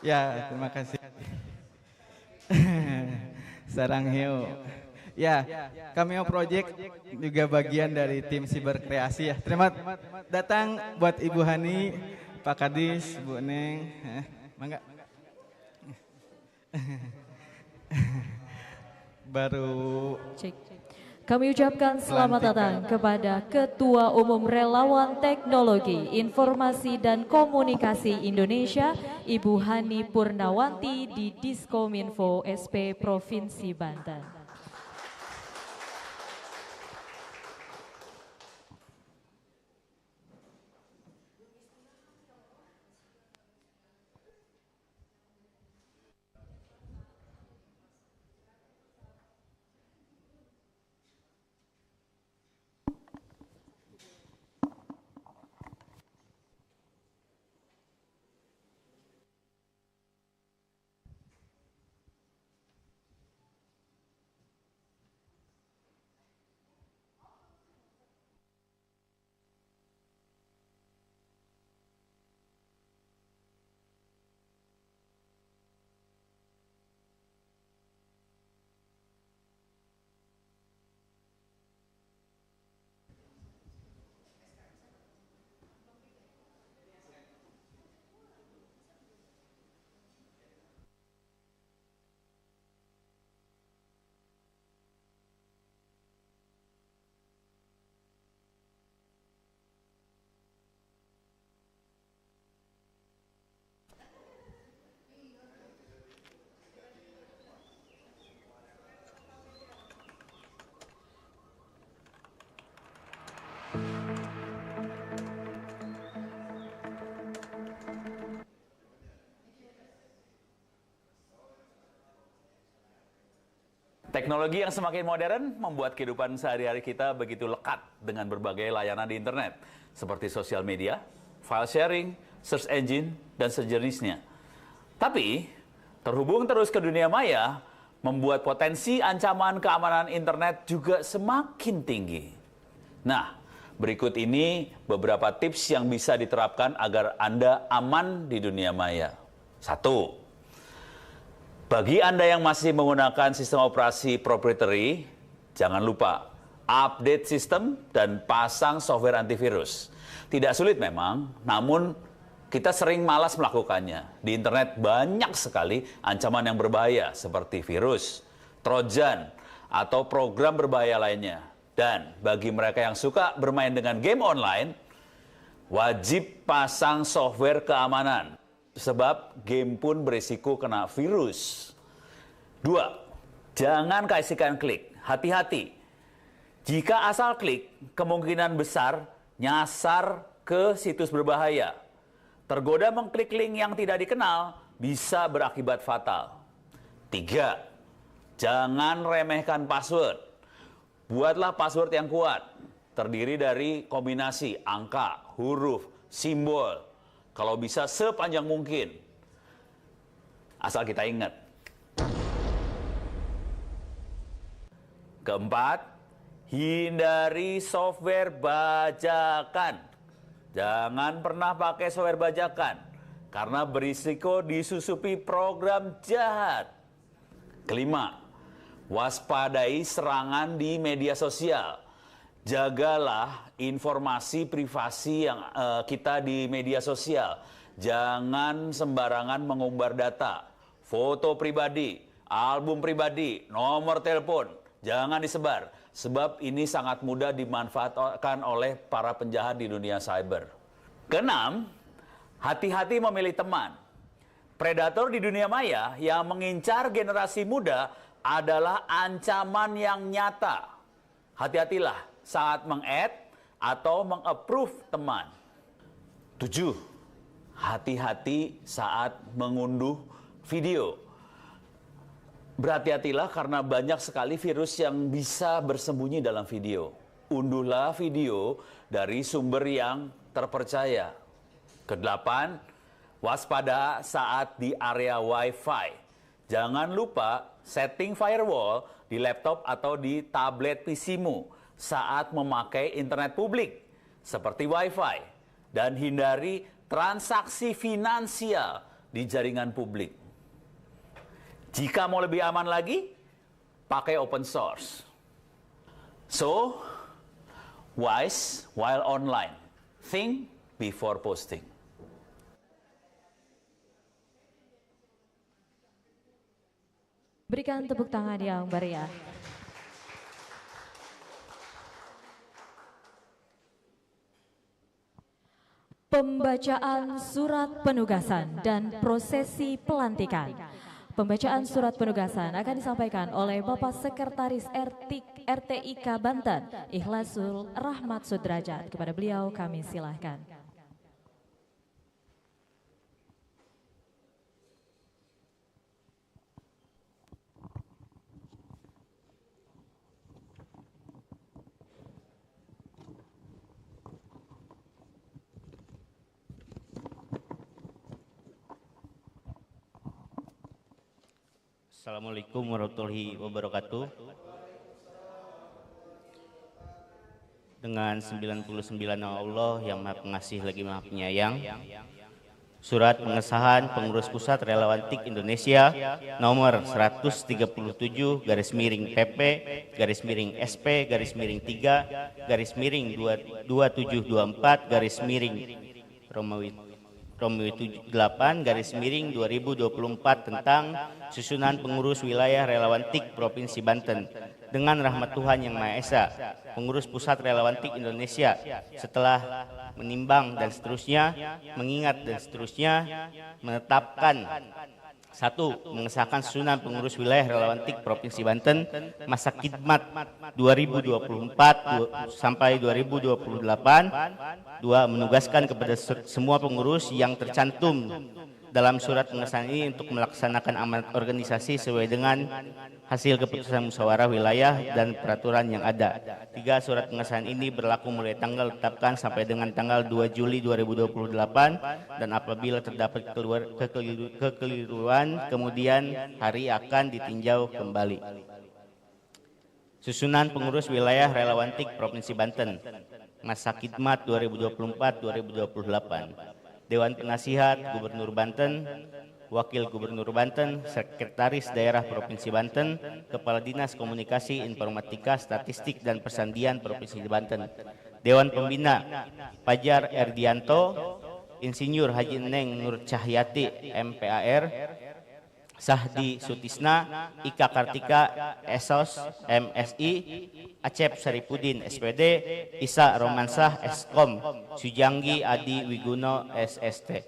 G: Ya, terima kasih. Sarang Heo. Ya, Cameo Project juga bagian dari tim Siberkreasi ya. Terima datang buat Ibu Hani, Pak Kadis, Bu Neng. Mangga. Baru
B: Cek. Kami ucapkan selamat datang kepada Ketua Umum Relawan Teknologi, Informasi dan Komunikasi Indonesia, Ibu Hani Purnawanti di Diskominfo SP Provinsi Banten.
I: Teknologi yang semakin modern membuat kehidupan sehari-hari kita begitu lekat dengan berbagai layanan di internet, seperti sosial media, file sharing, search engine, dan sejenisnya. Tapi, terhubung terus ke dunia maya, membuat potensi ancaman keamanan internet juga semakin tinggi. Nah, berikut ini beberapa tips yang bisa diterapkan agar Anda aman di dunia maya. 1. Bagi Anda yang masih menggunakan sistem operasi proprietary, jangan lupa update sistem dan pasang software antivirus. Tidak sulit memang, namun kita sering malas melakukannya. Di internet banyak sekali ancaman yang berbahaya seperti virus, trojan, atau program berbahaya lainnya. Dan bagi mereka yang suka bermain dengan game online, wajib pasang software keamanan. Sebab game pun berisiko kena virus. 2. Jangan kasihkan klik. Hati-hati. Jika asal klik, kemungkinan besar nyasar ke situs berbahaya. Tergoda mengklik link yang tidak dikenal bisa berakibat fatal. 3. Jangan remehkan password. Buatlah password yang kuat. Terdiri dari kombinasi angka, huruf, simbol. Kalau bisa sepanjang mungkin. Asal kita ingat. 4. Hindari software bajakan. Jangan pernah pakai software bajakan. Karena berisiko disusupi program jahat. 5. Waspadai serangan di media sosial. Jagalah informasi privasi yang kita di media sosial. Jangan sembarangan mengumbar data, foto pribadi, album pribadi, nomor telepon. Jangan disebar, sebab ini sangat mudah dimanfaatkan oleh para penjahat di dunia cyber. 6. Hati-hati memilih teman. Predator di dunia maya yang mengincar generasi muda adalah ancaman yang nyata. Hati-hatilah saat meng-add atau meng-approve teman. 7. Hati-hati saat mengunduh video. Berhati-hatilah karena banyak sekali virus yang bisa bersembunyi dalam video. Unduhlah video dari sumber yang terpercaya. 8. Waspada saat di area Wi-Fi. Jangan lupa setting firewall di laptop atau di tablet PC-mu saat memakai internet publik seperti Wi-Fi, dan hindari transaksi finansial di jaringan publik. Jika mau lebih aman lagi, pakai open source. So, wise while online. Think before posting.
B: Berikan tepuk tangan yang meriah. Pembacaan surat penugasan dan prosesi pelantikan. Pembacaan surat penugasan akan disampaikan oleh Bapak Sekretaris RTIK Banten, Ikhlasul Rahmat Sudrajat. Kepada beliau kami silahkan.
J: Assalamualaikum warahmatullahi wabarakatuh. Dengan 99 nama Allah yang Maha Pengasih lagi Maha Penyayang. Surat pengesahan pengurus pusat Relawan TIK Indonesia nomor 130/SP-SP-SP-2724/Romawi 8/2024 tentang susunan pengurus wilayah Relawan TIK Provinsi Banten. Dengan rahmat Tuhan Yang Maha Esa, pengurus pusat Relawan TIK Indonesia setelah menimbang dan seterusnya, mengingat dan seterusnya, menetapkan: 1. Mengesahkan susunan pengurus wilayah Relawan TIK Provinsi Banten masa khidmat 2024 sampai 2028. 2. Menugaskan kepada semua pengurus yang tercantum dalam surat pengesahan ini untuk melaksanakan amanat organisasi sesuai dengan hasil keputusan musyawarah wilayah dan peraturan yang ada. 3. Surat pengesahan ini berlaku mulai tanggal ditetapkan sampai dengan tanggal 2 Juli 2028 dan apabila terdapat kekeliruan kemudian hari akan ditinjau kembali. Susunan pengurus wilayah relawan TIK Provinsi Banten masa khidmat 2024-2028. Dewan Penasihat Gubernur Banten, Wakil Gubernur Banten, Sekretaris Daerah Provinsi Banten, Kepala Dinas Komunikasi, Informatika, Statistik dan Persandian Provinsi Banten. Dewan Pembina Pajar Erdianto, Insinyur Haji Neng Nur Cahyati MPAR, Sahdi Sutisna, Ika Kartika Esos MSI, Acep Saripudin SPD, Isa Romansah Eskom, Sujanggi Adi Wiguno SST.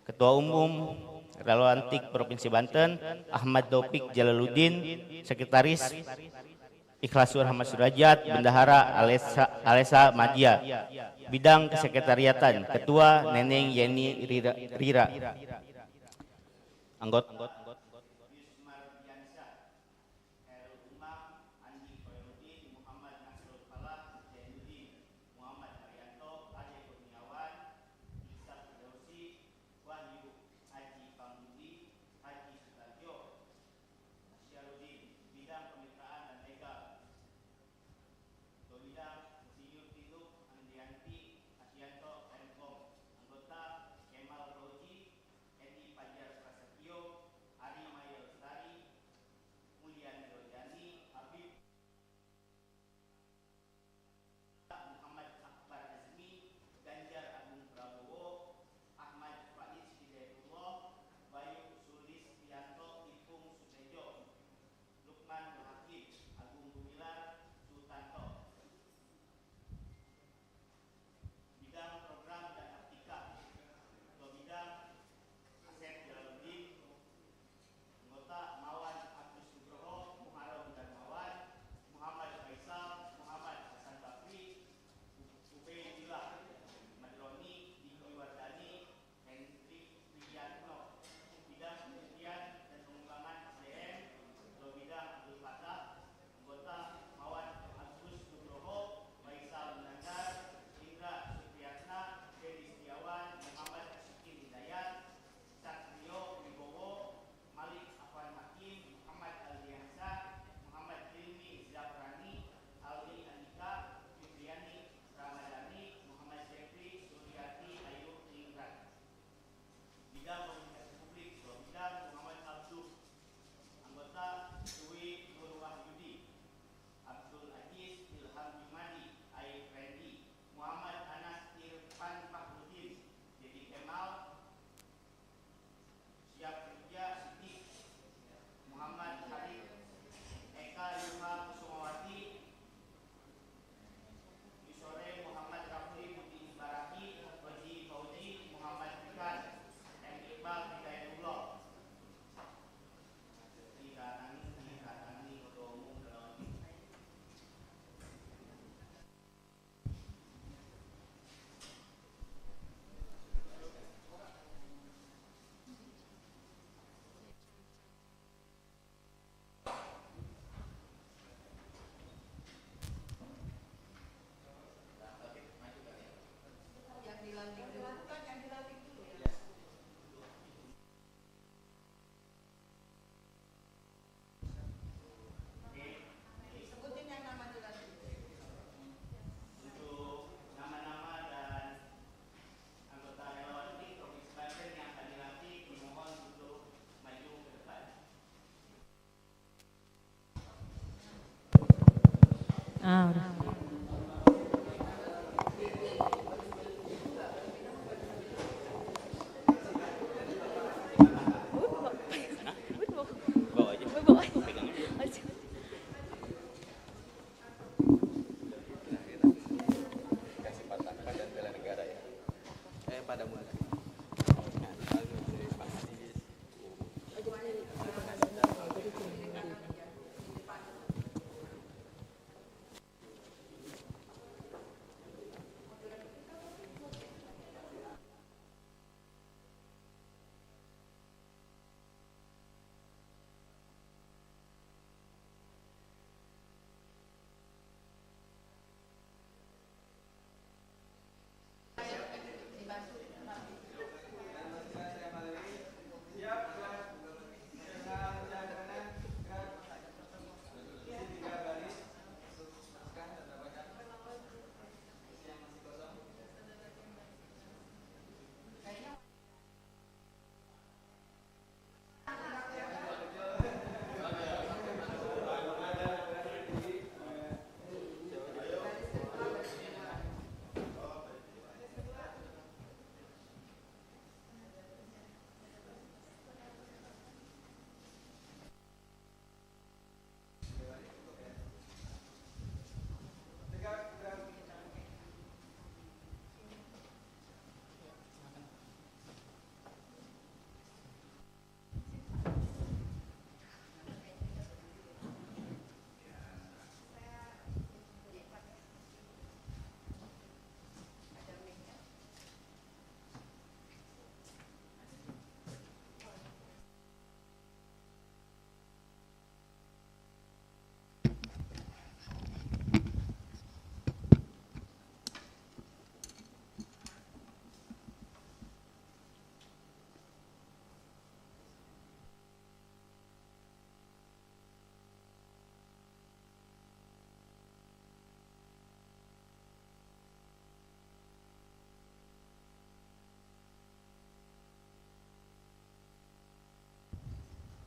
J: Ketua Umum Relawan TIK Provinsi Banten Ahmad Taufik Jalaluddin, Sekretaris Ikhlasul Rahmat Surajat, Bendahara Alesa Madia. Bidang Kesekretariatan Ketua Neneng Yeni Rira. Anggota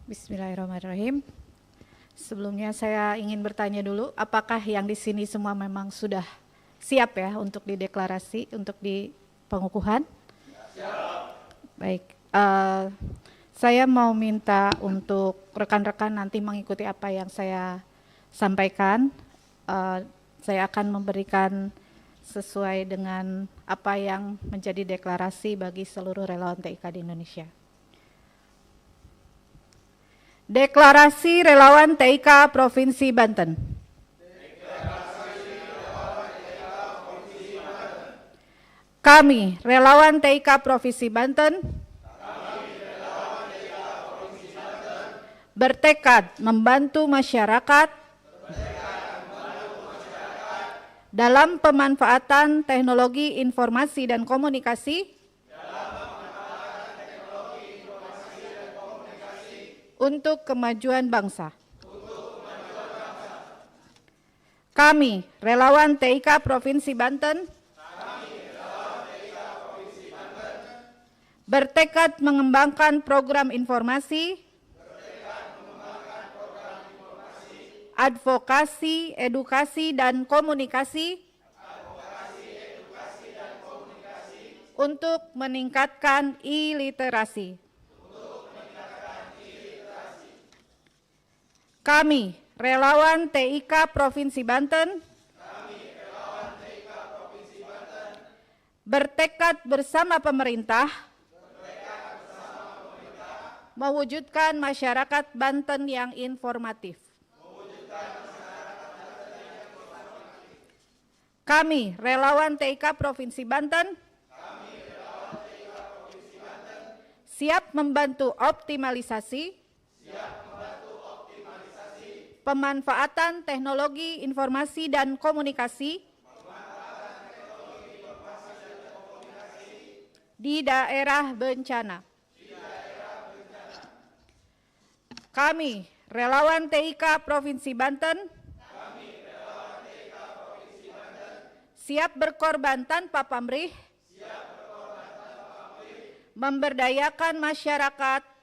K: Bismillahirrahmanirrahim. Sebelumnya saya ingin bertanya dulu, apakah yang di sini semua memang sudah siap ya untuk dideklarasi, untuk di pengukuhan? Siap. Baik, saya mau minta untuk rekan-rekan nanti mengikuti apa yang saya sampaikan. Saya akan memberikan sesuai dengan apa yang menjadi deklarasi bagi seluruh relawan TIK di Indonesia. Deklarasi Relawan TIK Provinsi Banten. Kami, Relawan TIK Provinsi Banten, bertekad membantu masyarakat dalam pemanfaatan teknologi informasi dan komunikasi untuk kemajuan bangsa. Kami, Relawan TIK Provinsi Banten, bertekad mengembangkan program informasi, advokasi, edukasi, dan komunikasi untuk meningkatkan e-literasi. Kami, Relawan TIK Provinsi Banten, bertekad bersama pemerintah mewujudkan masyarakat Banten yang informatif. Kami, Relawan TIK Provinsi Banten, siap membantu optimalisasi pemanfaatan teknologi informasi dan komunikasi di daerah bencana. Kami, Relawan TIK Provinsi Banten, siap berkorban tanpa pamrih, memberdayakan masyarakat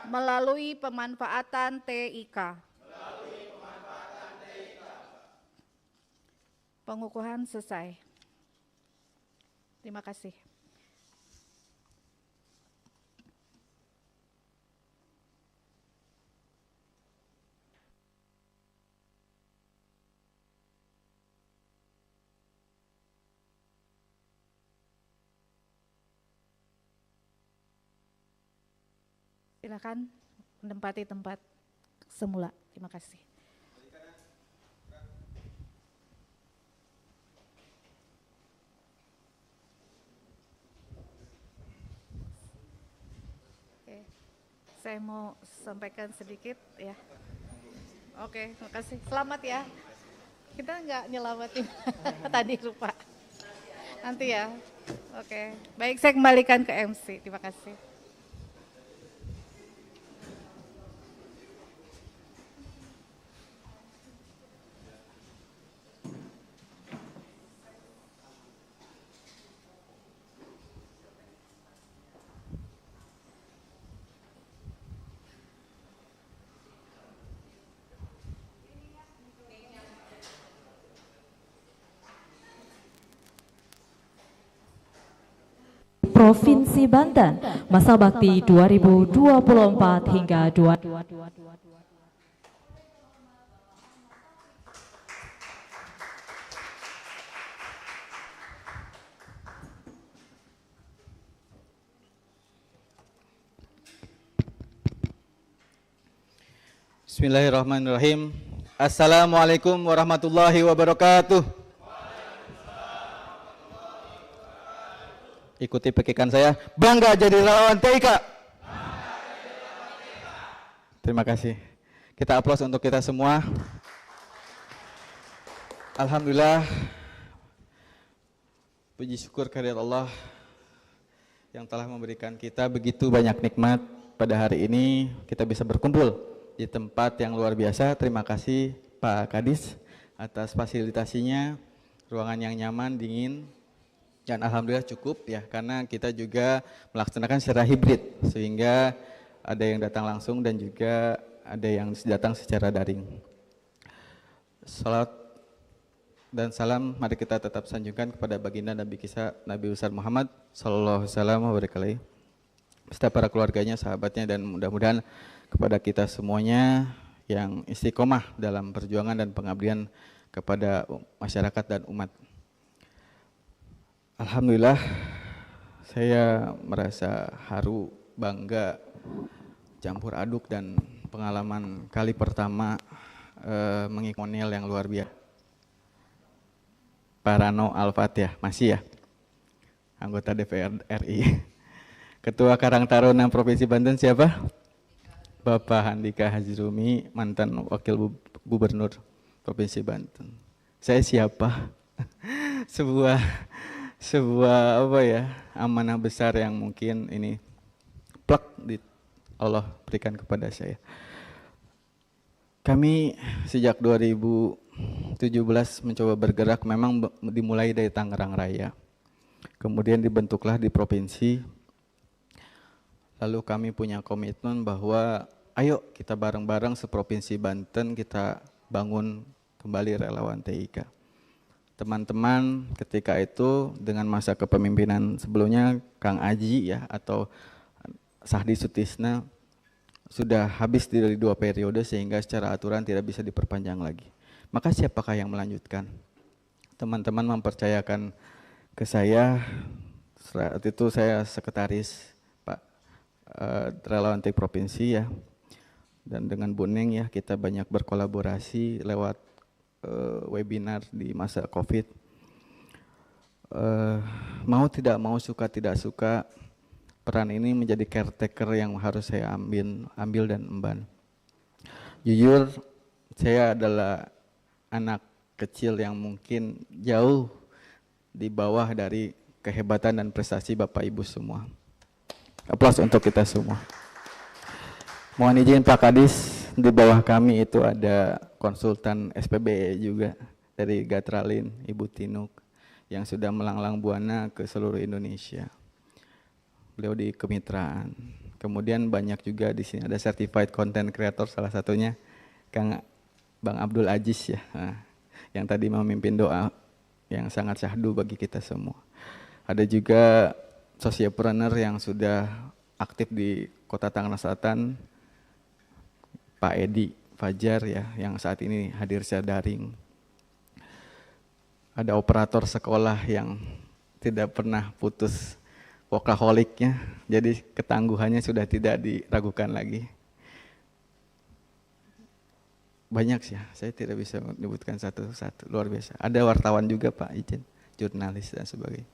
K: melalui pemanfaatan TIK. Pengukuhan selesai. Terima kasih. Silakan menempati tempat semula. Terima kasih. Oke, saya mau sampaikan sedikit ya. Oke, terima kasih. Selamat ya. Kita nggak nyelamatin tadi lupa. Nanti ya. Oke, baik saya kembalikan ke MC. Terima kasih.
B: Provinsi Banten, masa bakti 2024 hingga 2022.
G: Bismillahirrahmanirrahim. Assalamualaikum warahmatullahi wabarakatuh. Ikuti pekikan saya, bangga jadi relawan TIK. Terima kasih. Kita aplaus untuk kita semua. Alhamdulillah, puji syukur kehadirat Allah yang telah memberikan kita begitu banyak nikmat. Pada hari ini kita bisa berkumpul di tempat yang luar biasa. Terima kasih Pak Kadis atas fasilitasinya, ruangan yang nyaman, dingin. Dan alhamdulillah cukup ya, karena kita juga melaksanakan secara hibrid sehingga ada yang datang langsung dan juga ada yang datang secara daring. Salat dan salam mari kita tetap sanjungkan kepada baginda Nabi kita Nabi besar Muhammad sallallahu alaihi wasallam beserta para keluarganya, sahabatnya, dan mudah-mudahan kepada kita semuanya yang istiqomah dalam perjuangan dan pengabdian kepada masyarakat dan umat. Alhamdulillah, saya merasa haru, bangga, campur aduk dan pengalaman kali pertama mengikuti yang luar biasa. Pak Rano Al-Fatihah, masih ya? Anggota DPR RI. Ketua Karang Taruna Provinsi Banten siapa? Bapak Handika Hazirumi, mantan Wakil Gubernur Provinsi Banten. Saya siapa? sebuah apa ya, amanah besar yang mungkin ini plek di Allah berikan kepada saya. Kami sejak 2017 mencoba bergerak, memang dimulai dari Tangerang Raya. Kemudian dibentuklah di provinsi. Lalu kami punya komitmen bahwa ayo kita bareng-bareng seprovinsi Banten kita bangun kembali relawan TIK. Teman-teman ketika itu dengan masa kepemimpinan sebelumnya Kang Aji ya atau Sahdi Sutisna sudah habis dari 2 periode sehingga secara aturan tidak bisa diperpanjang lagi. Maka siapakah yang melanjutkan? Teman-teman mempercayakan ke saya, saat itu saya sekretaris relawan TIK provinsi ya, dan dengan Bu Neng ya kita banyak berkolaborasi lewat webinar di masa COVID. Mau tidak mau, suka tidak suka, peran ini menjadi caretaker yang harus saya ambil dan emban. Jujur saya adalah anak kecil yang mungkin jauh di bawah dari kehebatan dan prestasi Bapak Ibu semua. Aplaus untuk kita semua. Mohon izin Pak Kadis, di bawah kami itu ada konsultan SPBE juga dari Gatralin, Ibu Tinuk, yang sudah melanglang buana ke seluruh Indonesia. Beliau di kemitraan. Kemudian banyak juga di sini ada certified content creator, salah satunya Bang Abdul Aziz ya, yang tadi memimpin doa yang sangat syahdu bagi kita semua. Ada juga sociopreneur yang sudah aktif di Kota Tangerang Selatan, Pak Edi Fajar ya, yang saat ini hadir secara daring. Ada operator sekolah yang tidak pernah putus workaholiknya, jadi ketangguhannya sudah tidak diragukan lagi. Banyak sih ya, saya tidak bisa menyebutkan satu-satu, luar biasa. Ada wartawan juga Pak izin, jurnalis dan sebagainya.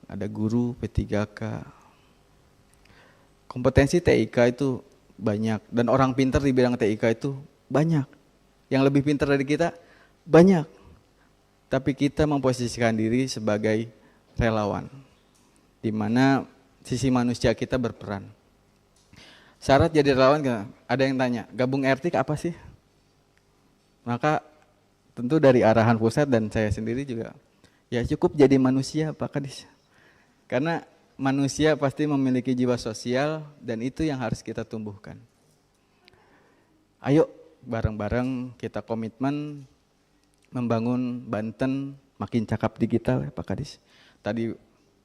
G: Ada guru P3K. Kompetensi TIK itu banyak dan orang pintar di bidang TIK itu banyak. Yang lebih pintar dari kita banyak. Tapi kita memposisikan diri sebagai relawan, di mana sisi manusia kita berperan. Syarat jadi relawan, ada yang tanya, gabung RT apa sih? Maka tentu dari arahan pusat dan saya sendiri juga, ya cukup jadi manusia Pak Kadis. Karena manusia pasti memiliki jiwa sosial dan itu yang harus kita tumbuhkan. Ayo bareng-bareng kita komitmen membangun Banten makin cakap digital ya Pak Kadis. Tadi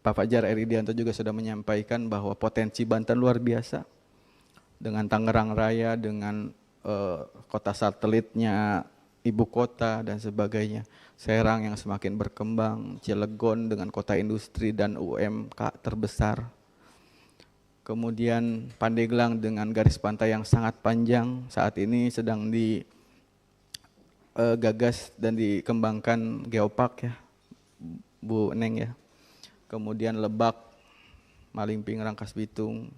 G: Pak Fajar Eridianto juga sudah menyampaikan bahwa potensi Banten luar biasa. Dengan Tangerang Raya, dengan kota satelitnya, ibu kota dan sebagainya. Serang yang semakin berkembang, Cilegon dengan kota industri dan UMK terbesar. Kemudian Pandeglang dengan garis pantai yang sangat panjang, saat ini sedang digagas dan dikembangkan geopark ya, Bu Neng ya. Kemudian Lebak, Malingping, Rangkas Bitung,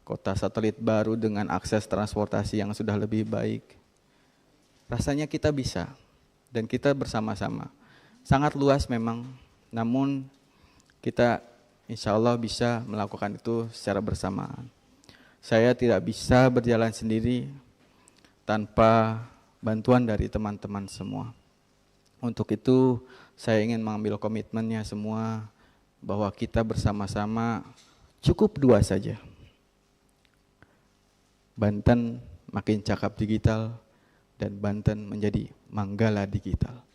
G: kota satelit baru dengan akses transportasi yang sudah lebih baik. Rasanya kita bisa dan kita bersama-sama. Sangat luas memang, namun kita insya Allah bisa melakukan itu secara bersamaan. Saya tidak bisa berjalan sendiri tanpa bantuan dari teman-teman semua. Untuk itu saya ingin mengambil komitmennya semua bahwa kita bersama-sama cukup 2 saja. Banten makin cakap digital, dan Banten menjadi Manggala digital.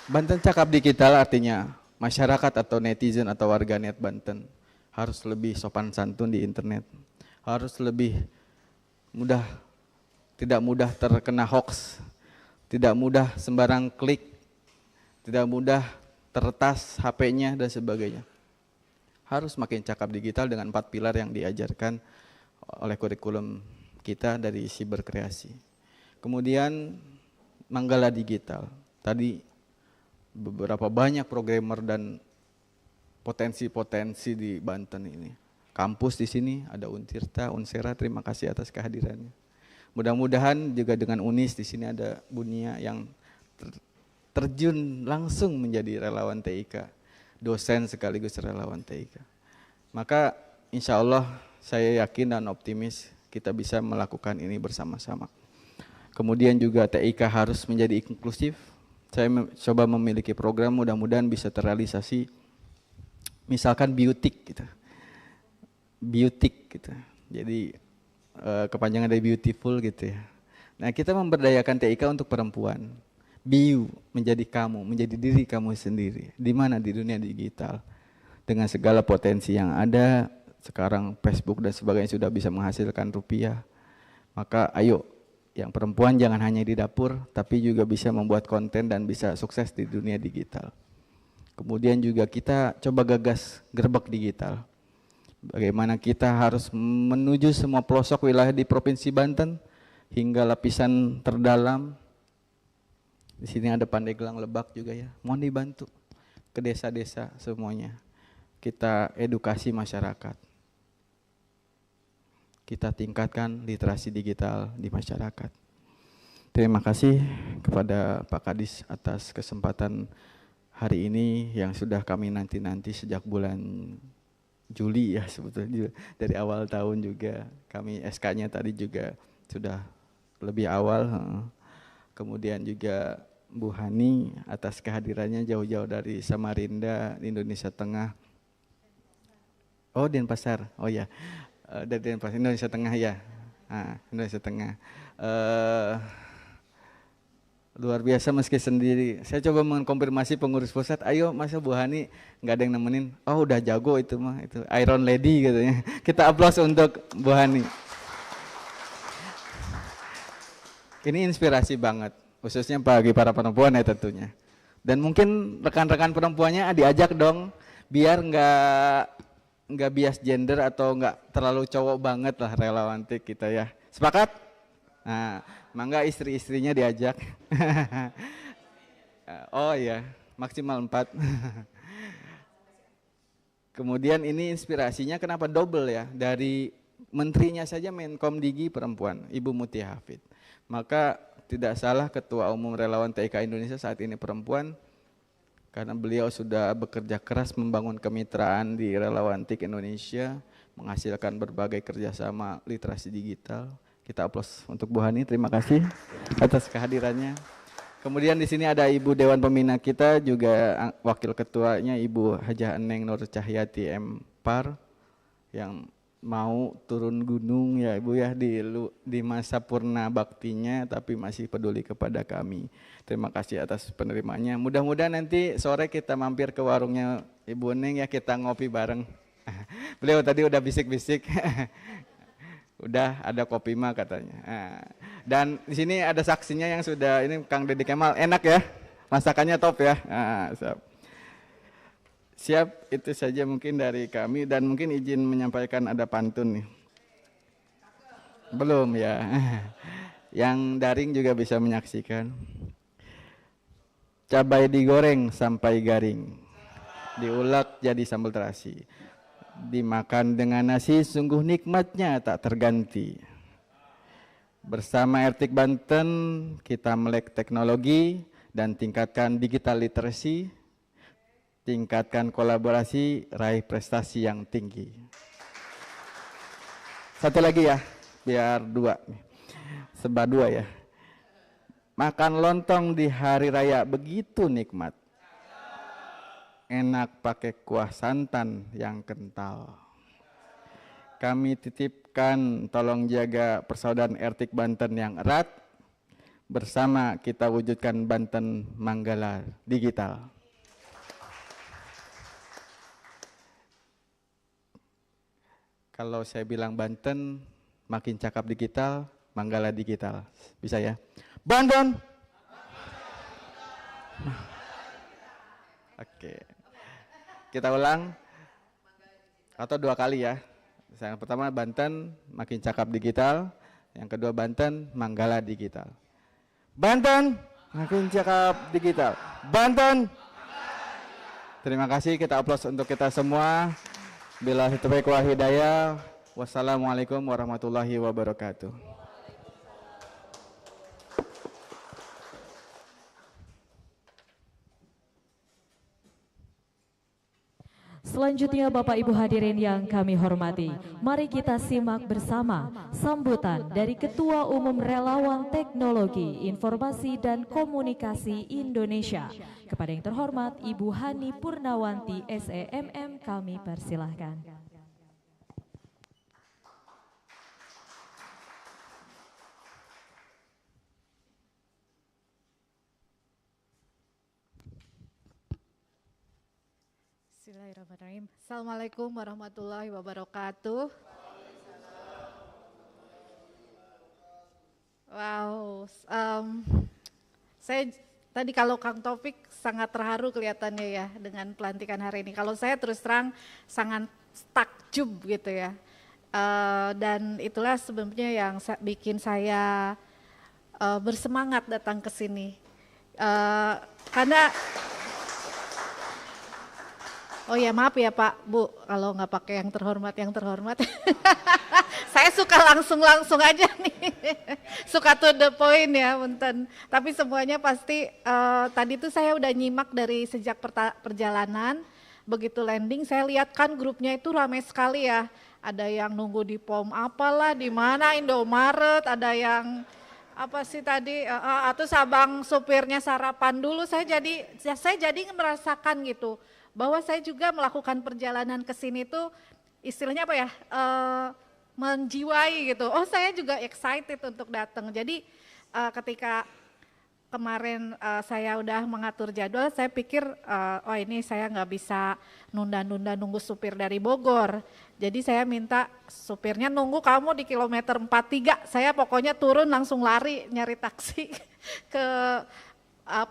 G: Banten cakap digital artinya masyarakat atau netizen atau warganet Banten harus lebih sopan santun di internet, harus lebih mudah, tidak mudah terkena hoax, tidak mudah sembarang klik, tidak mudah tertas HP-nya dan sebagainya. Harus makin cakap digital dengan 4 pilar yang diajarkan oleh kurikulum kita dari Siberkreasi. Kemudian Manggala digital. Tadi beberapa banyak programmer dan potensi-potensi di Banten ini. Kampus di sini ada Untirta, Unsera, terima kasih atas kehadirannya. Mudah-mudahan juga dengan Unis di sini ada Bunia yang terjun langsung menjadi relawan TIK, dosen sekaligus relawan TIK. Maka insya Allah saya yakin dan optimis kita bisa melakukan ini bersama-sama. Kemudian juga TIK harus menjadi inklusif. Saya coba memiliki program, mudah-mudahan bisa terrealisasi. Misalkan biotik gitu. Biotik gitu. Jadi kepanjangan dari beautiful gitu ya. Nah, kita memberdayakan TIK untuk perempuan. Bio menjadi kamu, menjadi diri kamu sendiri. Di mana? Di dunia digital. Dengan segala potensi yang ada, sekarang Facebook dan sebagainya sudah bisa menghasilkan rupiah. Maka ayo, yang perempuan jangan hanya di dapur, tapi juga bisa membuat konten dan bisa sukses di dunia digital. Kemudian juga kita coba gagas gerbek digital. Bagaimana kita harus menuju semua pelosok wilayah di Provinsi Banten hingga lapisan terdalam. Di sini ada Pandeglang, Lebak juga ya. Mohon dibantu ke desa-desa semuanya. Kita edukasi masyarakat. Kita tingkatkan literasi digital di masyarakat. Terima kasih kepada Pak Kadis atas kesempatan hari ini yang sudah kami nanti-nanti sejak bulan Juli ya sebetulnya, dari awal tahun juga. Kami SK-nya tadi juga sudah lebih awal. Kemudian juga Bu Hani atas kehadirannya jauh-jauh dari Samarinda, Indonesia Tengah. Oh, Denpasar. Oh ya, dari Denpasar, Indonesia Tengah ya. Indonesia Tengah. Luar biasa meski sendiri. Saya coba mengkonfirmasi pengurus pusat, ayo masa Bu Hani nggak ada yang nemenin. Oh, udah jago itu mah, itu Iron Lady katanya. Kita aplaus untuk Bu Hani. Ini inspirasi banget, khususnya bagi para perempuan ya tentunya. Dan mungkin rekan-rekan perempuannya diajak dong, biar nggak bias gender atau nggak terlalu cowok banget lah relawan TIK kita ya. Sepakat? Nah, mangga istri-istrinya diajak. Oh iya, maksimal 4. Kemudian ini inspirasinya kenapa double ya, dari menterinya saja Menkom Digi perempuan, Ibu Mutia Hafid. Maka tidak salah Ketua Umum Relawan TIK Indonesia saat ini perempuan, karena beliau sudah bekerja keras membangun kemitraan di Relawan TIK Indonesia, menghasilkan berbagai kerjasama literasi digital. Kita aplaus untuk Bu Hani, terima kasih atas kehadirannya. Kemudian di sini ada Ibu Dewan Pembina kita, juga Wakil Ketuanya Ibu Hajah Eneng Nur Cahyati M.Par, yang mau turun gunung ya Ibu ya di masa purna baktinya, tapi masih peduli kepada kami. Terima kasih atas penerimanya. Mudah-mudahan nanti sore kita mampir ke warungnya Ibu Eneng ya, kita ngopi bareng. Beliau tadi udah bisik-bisik. Udah ada kopi mah katanya. Dan di sini ada saksinya yang sudah, ini Kang Deddy Kemal, enak ya, masakannya top ya. Siap, itu saja mungkin dari kami, dan mungkin izin menyampaikan ada pantun nih. Belum ya. Yang daring juga bisa menyaksikan. Cabai digoreng sampai garing, diulek jadi sambal terasi. Dimakan dengan nasi sungguh nikmatnya tak terganti. Bersama RTIK Banten kita melek teknologi dan tingkatkan digital literacy, tingkatkan kolaborasi, raih prestasi yang tinggi. Satu lagi ya, biar 2, serba 2 ya. Makan lontong di hari raya begitu nikmat. Enak pakai kuah santan yang kental. kami titipkan tolong jaga persaudaraan Ertik Banten yang erat. Bersama kita wujudkan Banten Manggala Digital. Kalau saya bilang Banten makin cakap digital, Manggala Digital. Bisa ya? Banten. Oke. Kita ulang. Atau 2 kali ya. Yang pertama Banten makin cakap digital. Yang kedua Banten Manggala Digital. Banten makin cakap digital. Banten. Terima kasih, kita aplaus untuk kita semua. Bila taufiq wal hidayah. Wassalamualaikum warahmatullahi wabarakatuh.
B: Selanjutnya Bapak Ibu hadirin yang kami hormati, mari kita simak bersama sambutan dari Ketua Umum Relawan Teknologi, Informasi dan Komunikasi Indonesia. Kepada yang terhormat Ibu Hani Purnawanti SEMM kami persilahkan.
K: Bismillahirrahmanirrahim. Assalamualaikum warahmatullahi wabarakatuh. Wow, saya tadi kalau Kang Taufik sangat terharu kelihatannya ya dengan pelantikan hari ini. Kalau saya terus terang sangat takjub gitu ya. Dan itulah sebenarnya yang bikin saya bersemangat datang ke sini. Karena oh ya maaf ya Pak, Bu, kalau nggak pakai yang terhormat. Saya suka langsung aja nih, suka to the point ya, punten. Tapi semuanya pasti tadi tuh saya udah nyimak dari sejak perjalanan, begitu landing saya lihat kan grupnya itu ramai sekali ya. Ada yang nunggu di POM apalah, di mana Indomaret, ada yang apa sih tadi, atau abang supirnya sarapan dulu. Saya jadi merasakan gitu, bahwa saya juga melakukan perjalanan ke sini tuh istilahnya apa ya, menjiwai gitu. Oh saya juga excited untuk datang. Jadi ketika kemarin saya udah mengatur jadwal, saya pikir oh ini saya nggak bisa nunda-nunda nunggu supir dari Bogor. Jadi saya minta supirnya nunggu kamu di kilometer 43, saya pokoknya turun langsung lari nyari taksi ke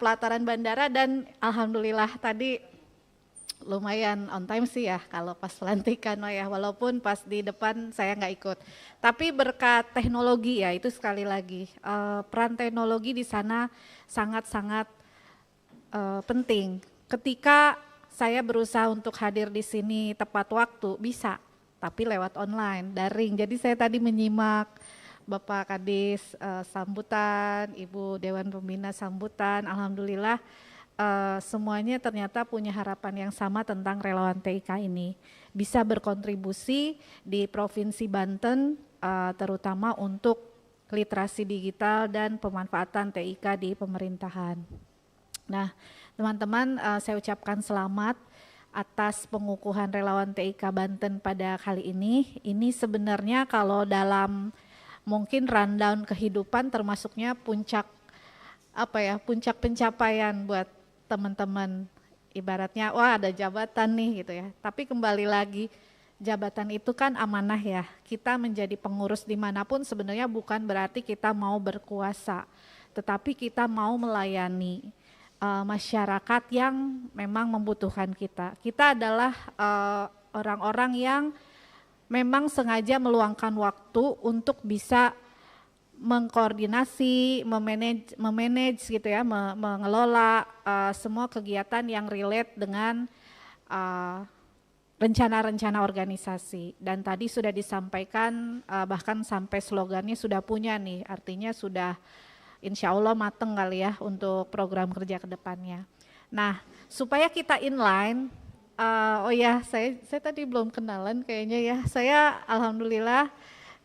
K: pelataran bandara dan alhamdulillah tadi lumayan on time sih ya kalau pas pelantikan ya, walaupun pas di depan saya nggak ikut. Tapi berkat teknologi ya, itu sekali lagi peran teknologi di sana sangat-sangat penting. Ketika saya berusaha untuk hadir di sini tepat waktu bisa, tapi lewat online, daring. Jadi saya tadi menyimak Bapak Kadis sambutan, Ibu Dewan Pembina sambutan, alhamdulillah. Semuanya ternyata punya harapan yang sama tentang relawan TIK ini. Bisa berkontribusi di Provinsi Banten terutama untuk literasi digital dan pemanfaatan TIK di pemerintahan. Nah teman-teman saya ucapkan selamat atas pengukuhan relawan TIK Banten pada kali ini. Ini sebenarnya kalau dalam mungkin rundown kehidupan termasuknya puncak puncak pencapaian buat teman-teman, ibaratnya wah ada jabatan nih gitu ya. Tapi kembali lagi jabatan itu kan amanah ya. Kita menjadi pengurus dimanapun sebenarnya bukan berarti kita mau berkuasa, tetapi kita mau melayani masyarakat yang memang membutuhkan kita. Kita adalah orang-orang yang memang sengaja meluangkan waktu untuk bisa mengkoordinasi, memanage gitu ya, mengelola semua kegiatan yang relate dengan rencana-rencana organisasi. Dan tadi sudah disampaikan bahkan sampai slogannya sudah punya nih, artinya sudah insya Allah mateng kali ya untuk program kerja ke depannya. Nah supaya kita inline, oh ya saya tadi belum kenalan kayaknya ya, saya alhamdulillah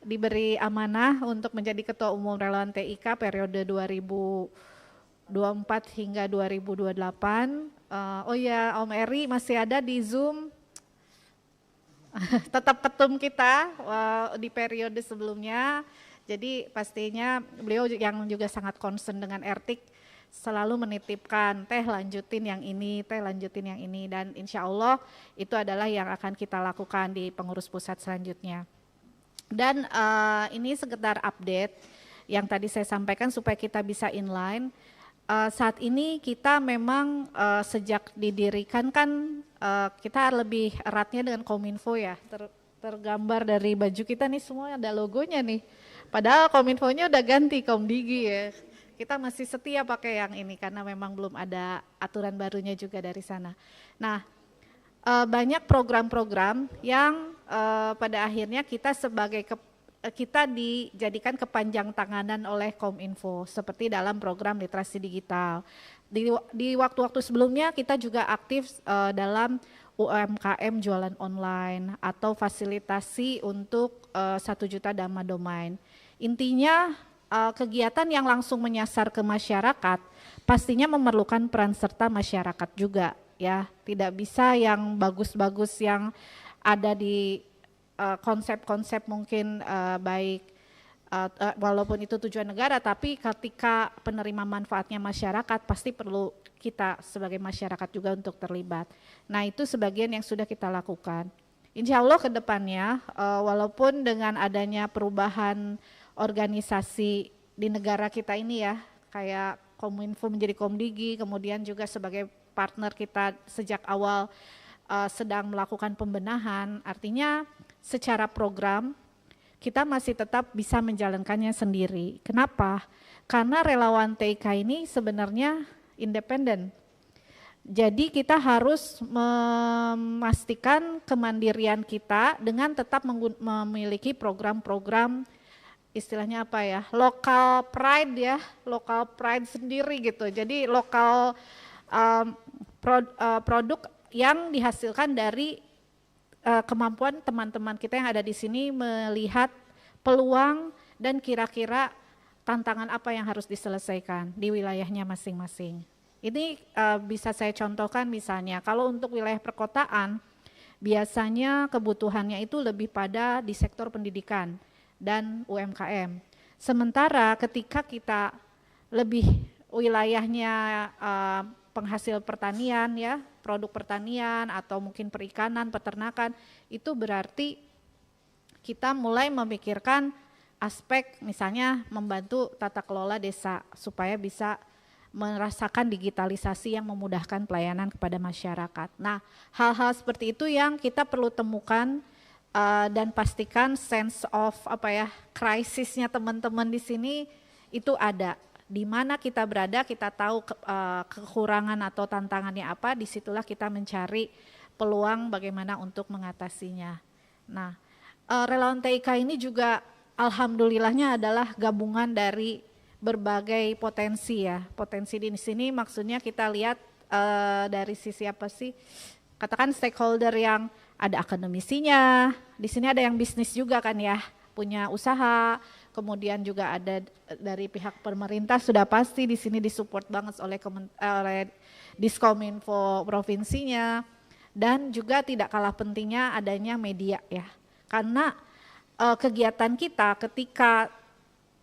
K: diberi amanah untuk menjadi Ketua Umum Relawan TIK periode 2024 hingga 2028. Oh ya, Om Eri masih ada di Zoom. tetap ketum kita di periode sebelumnya. Jadi pastinya beliau yang juga sangat concern dengan etik, selalu menitipkan teh lanjutin yang ini, teh lanjutin yang ini, dan insya Allah itu adalah yang akan kita lakukan di pengurus pusat selanjutnya. Dan ini sekedar update yang tadi saya sampaikan supaya kita bisa inline. Saat ini kita memang sejak didirikan kan kita lebih eratnya dengan Kominfo ya, tergambar dari baju kita nih semua ada logonya nih. Padahal Kominfonya udah ganti Komdigi ya. Kita masih setia pakai yang ini karena memang belum ada aturan barunya juga dari sana. Nah, banyak program-program yang pada akhirnya kita kita dijadikan kepanjang tanganan oleh Kominfo seperti dalam program literasi digital. Di waktu-waktu sebelumnya kita juga aktif dalam UMKM jualan online atau fasilitasi untuk 1 juta domain. Intinya kegiatan yang langsung menyasar ke masyarakat pastinya memerlukan peran serta masyarakat juga ya. Tidak bisa yang bagus-bagus yang ada di konsep-konsep mungkin baik walaupun itu tujuan negara, tapi ketika penerima manfaatnya masyarakat pasti perlu kita sebagai masyarakat juga untuk terlibat. Nah itu sebagian yang sudah kita lakukan. Insya Allah ke depannya walaupun dengan adanya perubahan organisasi di negara kita ini ya, kayak Kominfo menjadi Komdigi, kemudian juga sebagai partner kita sejak awal sedang melakukan pembenahan, artinya secara program kita masih tetap bisa menjalankannya sendiri. Kenapa? Karena relawan TIK ini sebenarnya independen. Jadi kita harus memastikan kemandirian kita dengan tetap memiliki program-program istilahnya apa ya, lokal pride ya, lokal pride sendiri gitu. Jadi lokal produk yang dihasilkan dari kemampuan teman-teman kita yang ada di sini melihat peluang dan kira-kira tantangan apa yang harus diselesaikan di wilayahnya masing-masing. Ini bisa saya contohkan misalnya kalau untuk wilayah perkotaan biasanya kebutuhannya itu lebih pada di sektor pendidikan dan UMKM. Sementara ketika kita lebih wilayahnya penghasil pertanian ya, produk pertanian atau mungkin perikanan, peternakan, itu berarti kita mulai memikirkan aspek misalnya membantu tata kelola desa supaya bisa merasakan digitalisasi yang memudahkan pelayanan kepada masyarakat. Nah, hal-hal seperti itu yang kita perlu temukan dan pastikan sense of krisisnya teman-teman di sini itu ada. Di mana kita berada, kita tahu kekurangan atau tantangannya apa, disitulah kita mencari peluang bagaimana untuk mengatasinya. Nah, relawan TIK ini juga alhamdulillahnya adalah gabungan dari berbagai potensi ya. Potensi di sini maksudnya kita lihat dari sisi apa sih? Katakan stakeholder yang ada akademisinya, di sini ada yang bisnis juga kan ya, punya usaha. Kemudian juga ada dari pihak pemerintah sudah pasti di sini disupport banget oleh Diskominfo provinsinya, dan juga tidak kalah pentingnya adanya media ya. Karena kegiatan kita ketika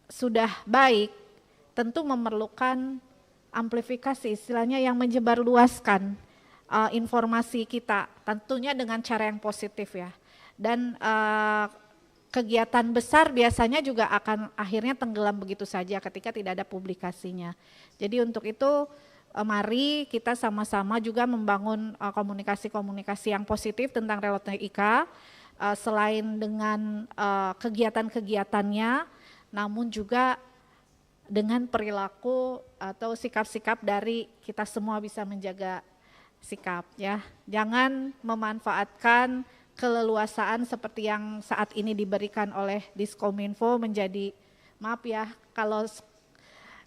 K: sudah baik tentu memerlukan amplifikasi, istilahnya yang menyebarluaskan informasi kita tentunya dengan cara yang positif ya. Dan kegiatan besar biasanya juga akan akhirnya tenggelam begitu saja ketika tidak ada publikasinya. Jadi untuk itu mari kita sama-sama juga membangun komunikasi-komunikasi yang positif tentang relawan TIK, selain dengan kegiatan-kegiatannya, namun juga dengan perilaku atau sikap-sikap dari kita semua bisa menjaga sikap ya. Jangan memanfaatkan keleluasaan seperti yang saat ini diberikan oleh Diskominfo menjadi, maaf ya, kalau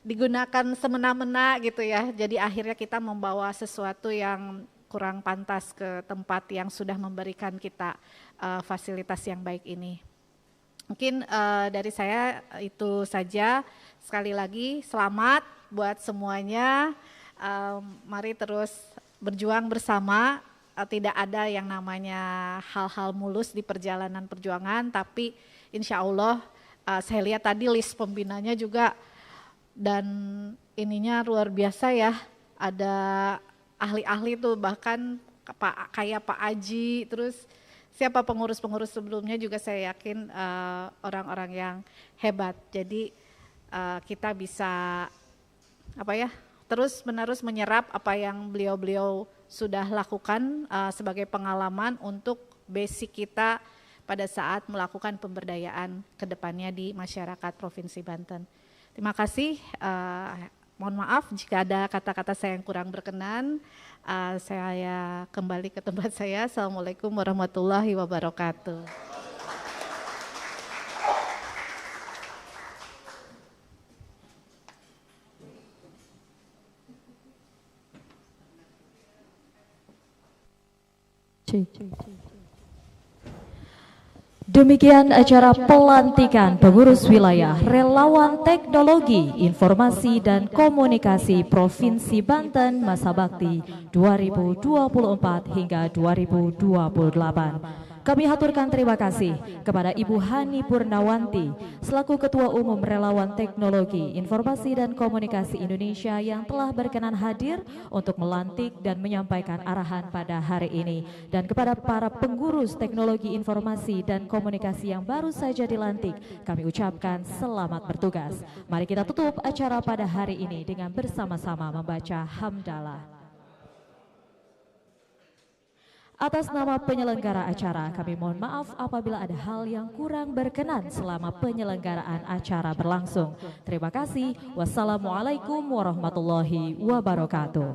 K: digunakan semena-mena gitu ya, jadi akhirnya kita membawa sesuatu yang kurang pantas ke tempat yang sudah memberikan kita fasilitas yang baik ini. Mungkin dari saya itu saja. Sekali lagi selamat buat semuanya, mari terus berjuang bersama tidak ada yang namanya hal-hal mulus di perjalanan perjuangan, tapi insya Allah saya lihat tadi list pembinanya juga dan ininya luar biasa ya, ada ahli-ahli tuh bahkan kayak Pak Aji, terus siapa pengurus-pengurus sebelumnya juga saya yakin orang-orang yang hebat. Jadi kita bisa terus-menerus menyerap apa yang beliau-beliau sudah lakukan sebagai pengalaman untuk basic kita pada saat melakukan pemberdayaan ke depannya di masyarakat Provinsi Banten. Terima kasih, mohon maaf jika ada kata-kata saya yang kurang berkenan. Saya kembali ke tempat saya. Assalamualaikum warahmatullahi wabarakatuh.
B: Demikian acara pelantikan pengurus wilayah Relawan Teknologi Informasi dan Komunikasi Provinsi Banten masa bakti 2024 hingga 2028. Kami haturkan terima kasih kepada Ibu Hani Purnawanti selaku Ketua Umum Relawan Teknologi Informasi dan Komunikasi Indonesia yang telah berkenan hadir untuk melantik dan menyampaikan arahan pada hari ini, dan kepada para pengurus Teknologi Informasi dan Komunikasi yang baru saja dilantik kami ucapkan selamat bertugas. Mari kita tutup acara pada hari ini dengan bersama-sama membaca hamdalah. Atas nama penyelenggara acara, kami mohon maaf apabila ada hal yang kurang berkenan selama penyelenggaraan acara berlangsung. Terima kasih. Wassalamualaikum warahmatullahi wabarakatuh.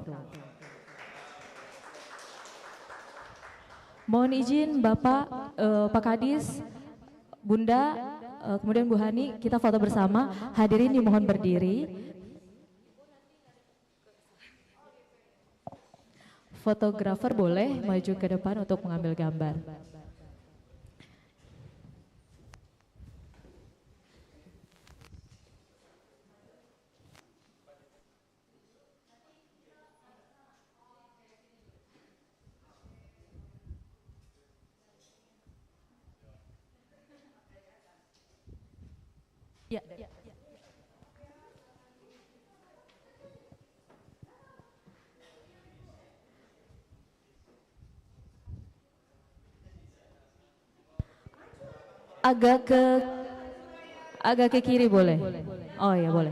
B: Mohon izin Bapak, Pak Kadis, Bunda, kemudian Bu Hani, kita foto bersama. Hadirin dimohon berdiri. Fotografer boleh maju ke depan untuk mengambil gambar. Ya. Agak ke kiri boleh? Oh ya boleh.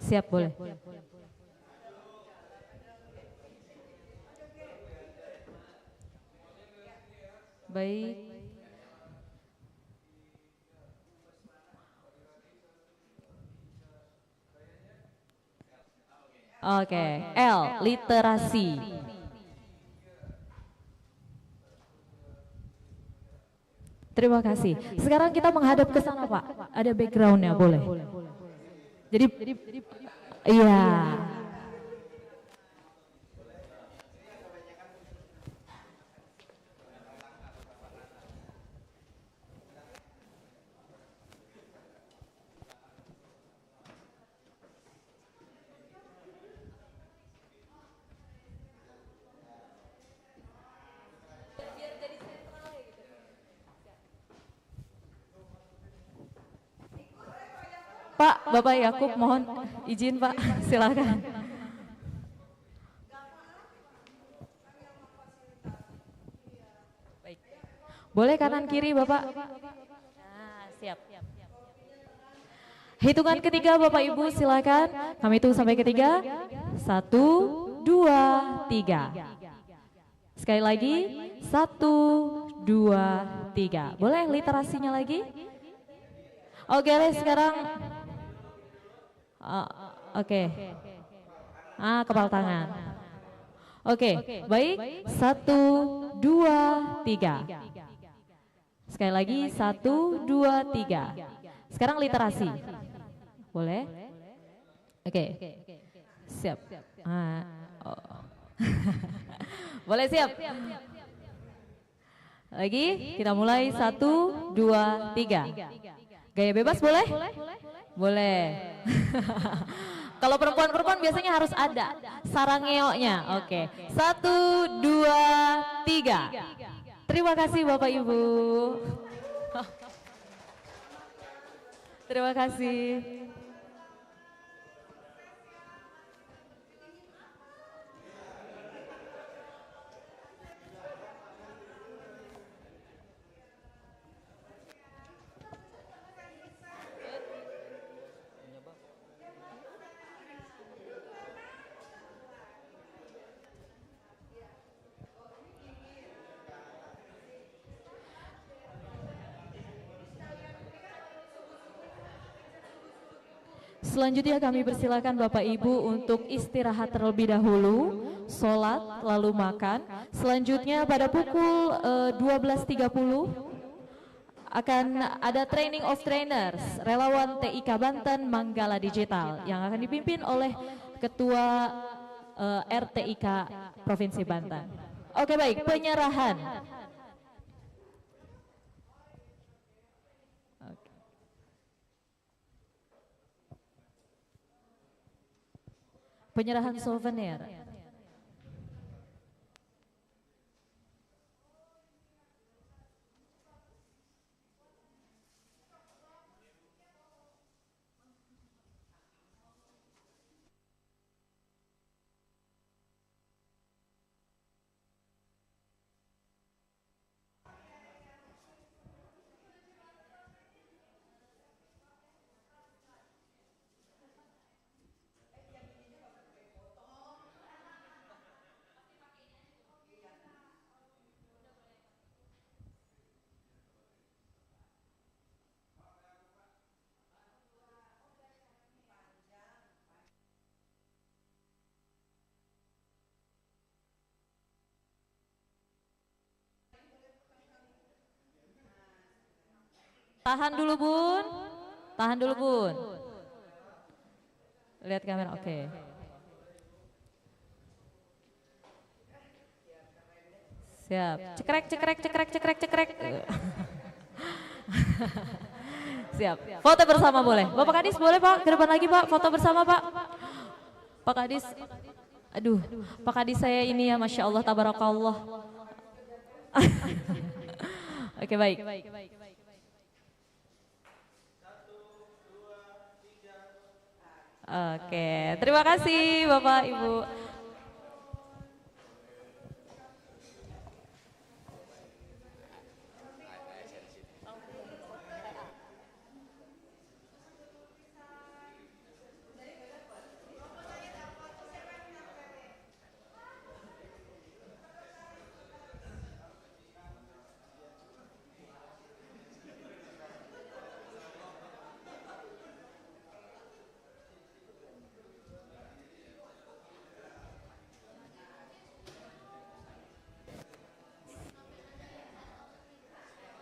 B: Siap, boleh. Baik. Oke, L, literasi. Terima kasih. Sekarang kita menghadap ke sana, Pak. Ada backgroundnya, boleh. Jadi, iya. Pak, Bapak Yakub mohon izin Pak, silakan. Baik. Boleh kanan kiri Bapak? Nah, siap. Hitungan ketiga Bapak Ibu silakan. Kami hitung sampai ketiga. 1, 2, 3. Sekali lagi. 1, 2, 3. Boleh literasinya lagi? Oke, sekarang. Oke. Kepal tangan. Oke, baik. 1, 2, 3. Sekali lagi 1, 2, 3. Sekarang literasi. Boleh? Oke. Siap. Boleh siap? Lagi, kita mulai 1, 2, 3. Gaya bebas boleh? Boleh. Kalau perempuan-perempuan biasanya harus ada sarangeoknya. Oke. 1, 2, 3. Terima kasih Bapak Ibu. Terima kasih. Selanjutnya kami persilakan Bapak Ibu untuk istirahat terlebih dahulu, sholat, lalu makan. Selanjutnya pada pukul 12.30 akan ada training of trainers relawan TIK Banten Manggala Digital yang akan dipimpin oleh Ketua RTIK Provinsi Banten. Oke baik, penyerahan. Penyerahan souvenir. Tahan dulu Bun, tahan dulu Bun. Lihat kamera, oke. Siap, cekrek, cekrek, cekrek, cekrek, cekrek. Siap, foto bersama boleh. Bapak Kadis boleh Pak, ke depan lagi Pak, foto bersama Pak. Pak Kadis, aduh, Pak Kadis saya ini ya Masya Allah, tabarakallah. Oke baik. Oke, terima kasih Bapak Ibu.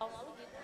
B: Tahun lalu gitu.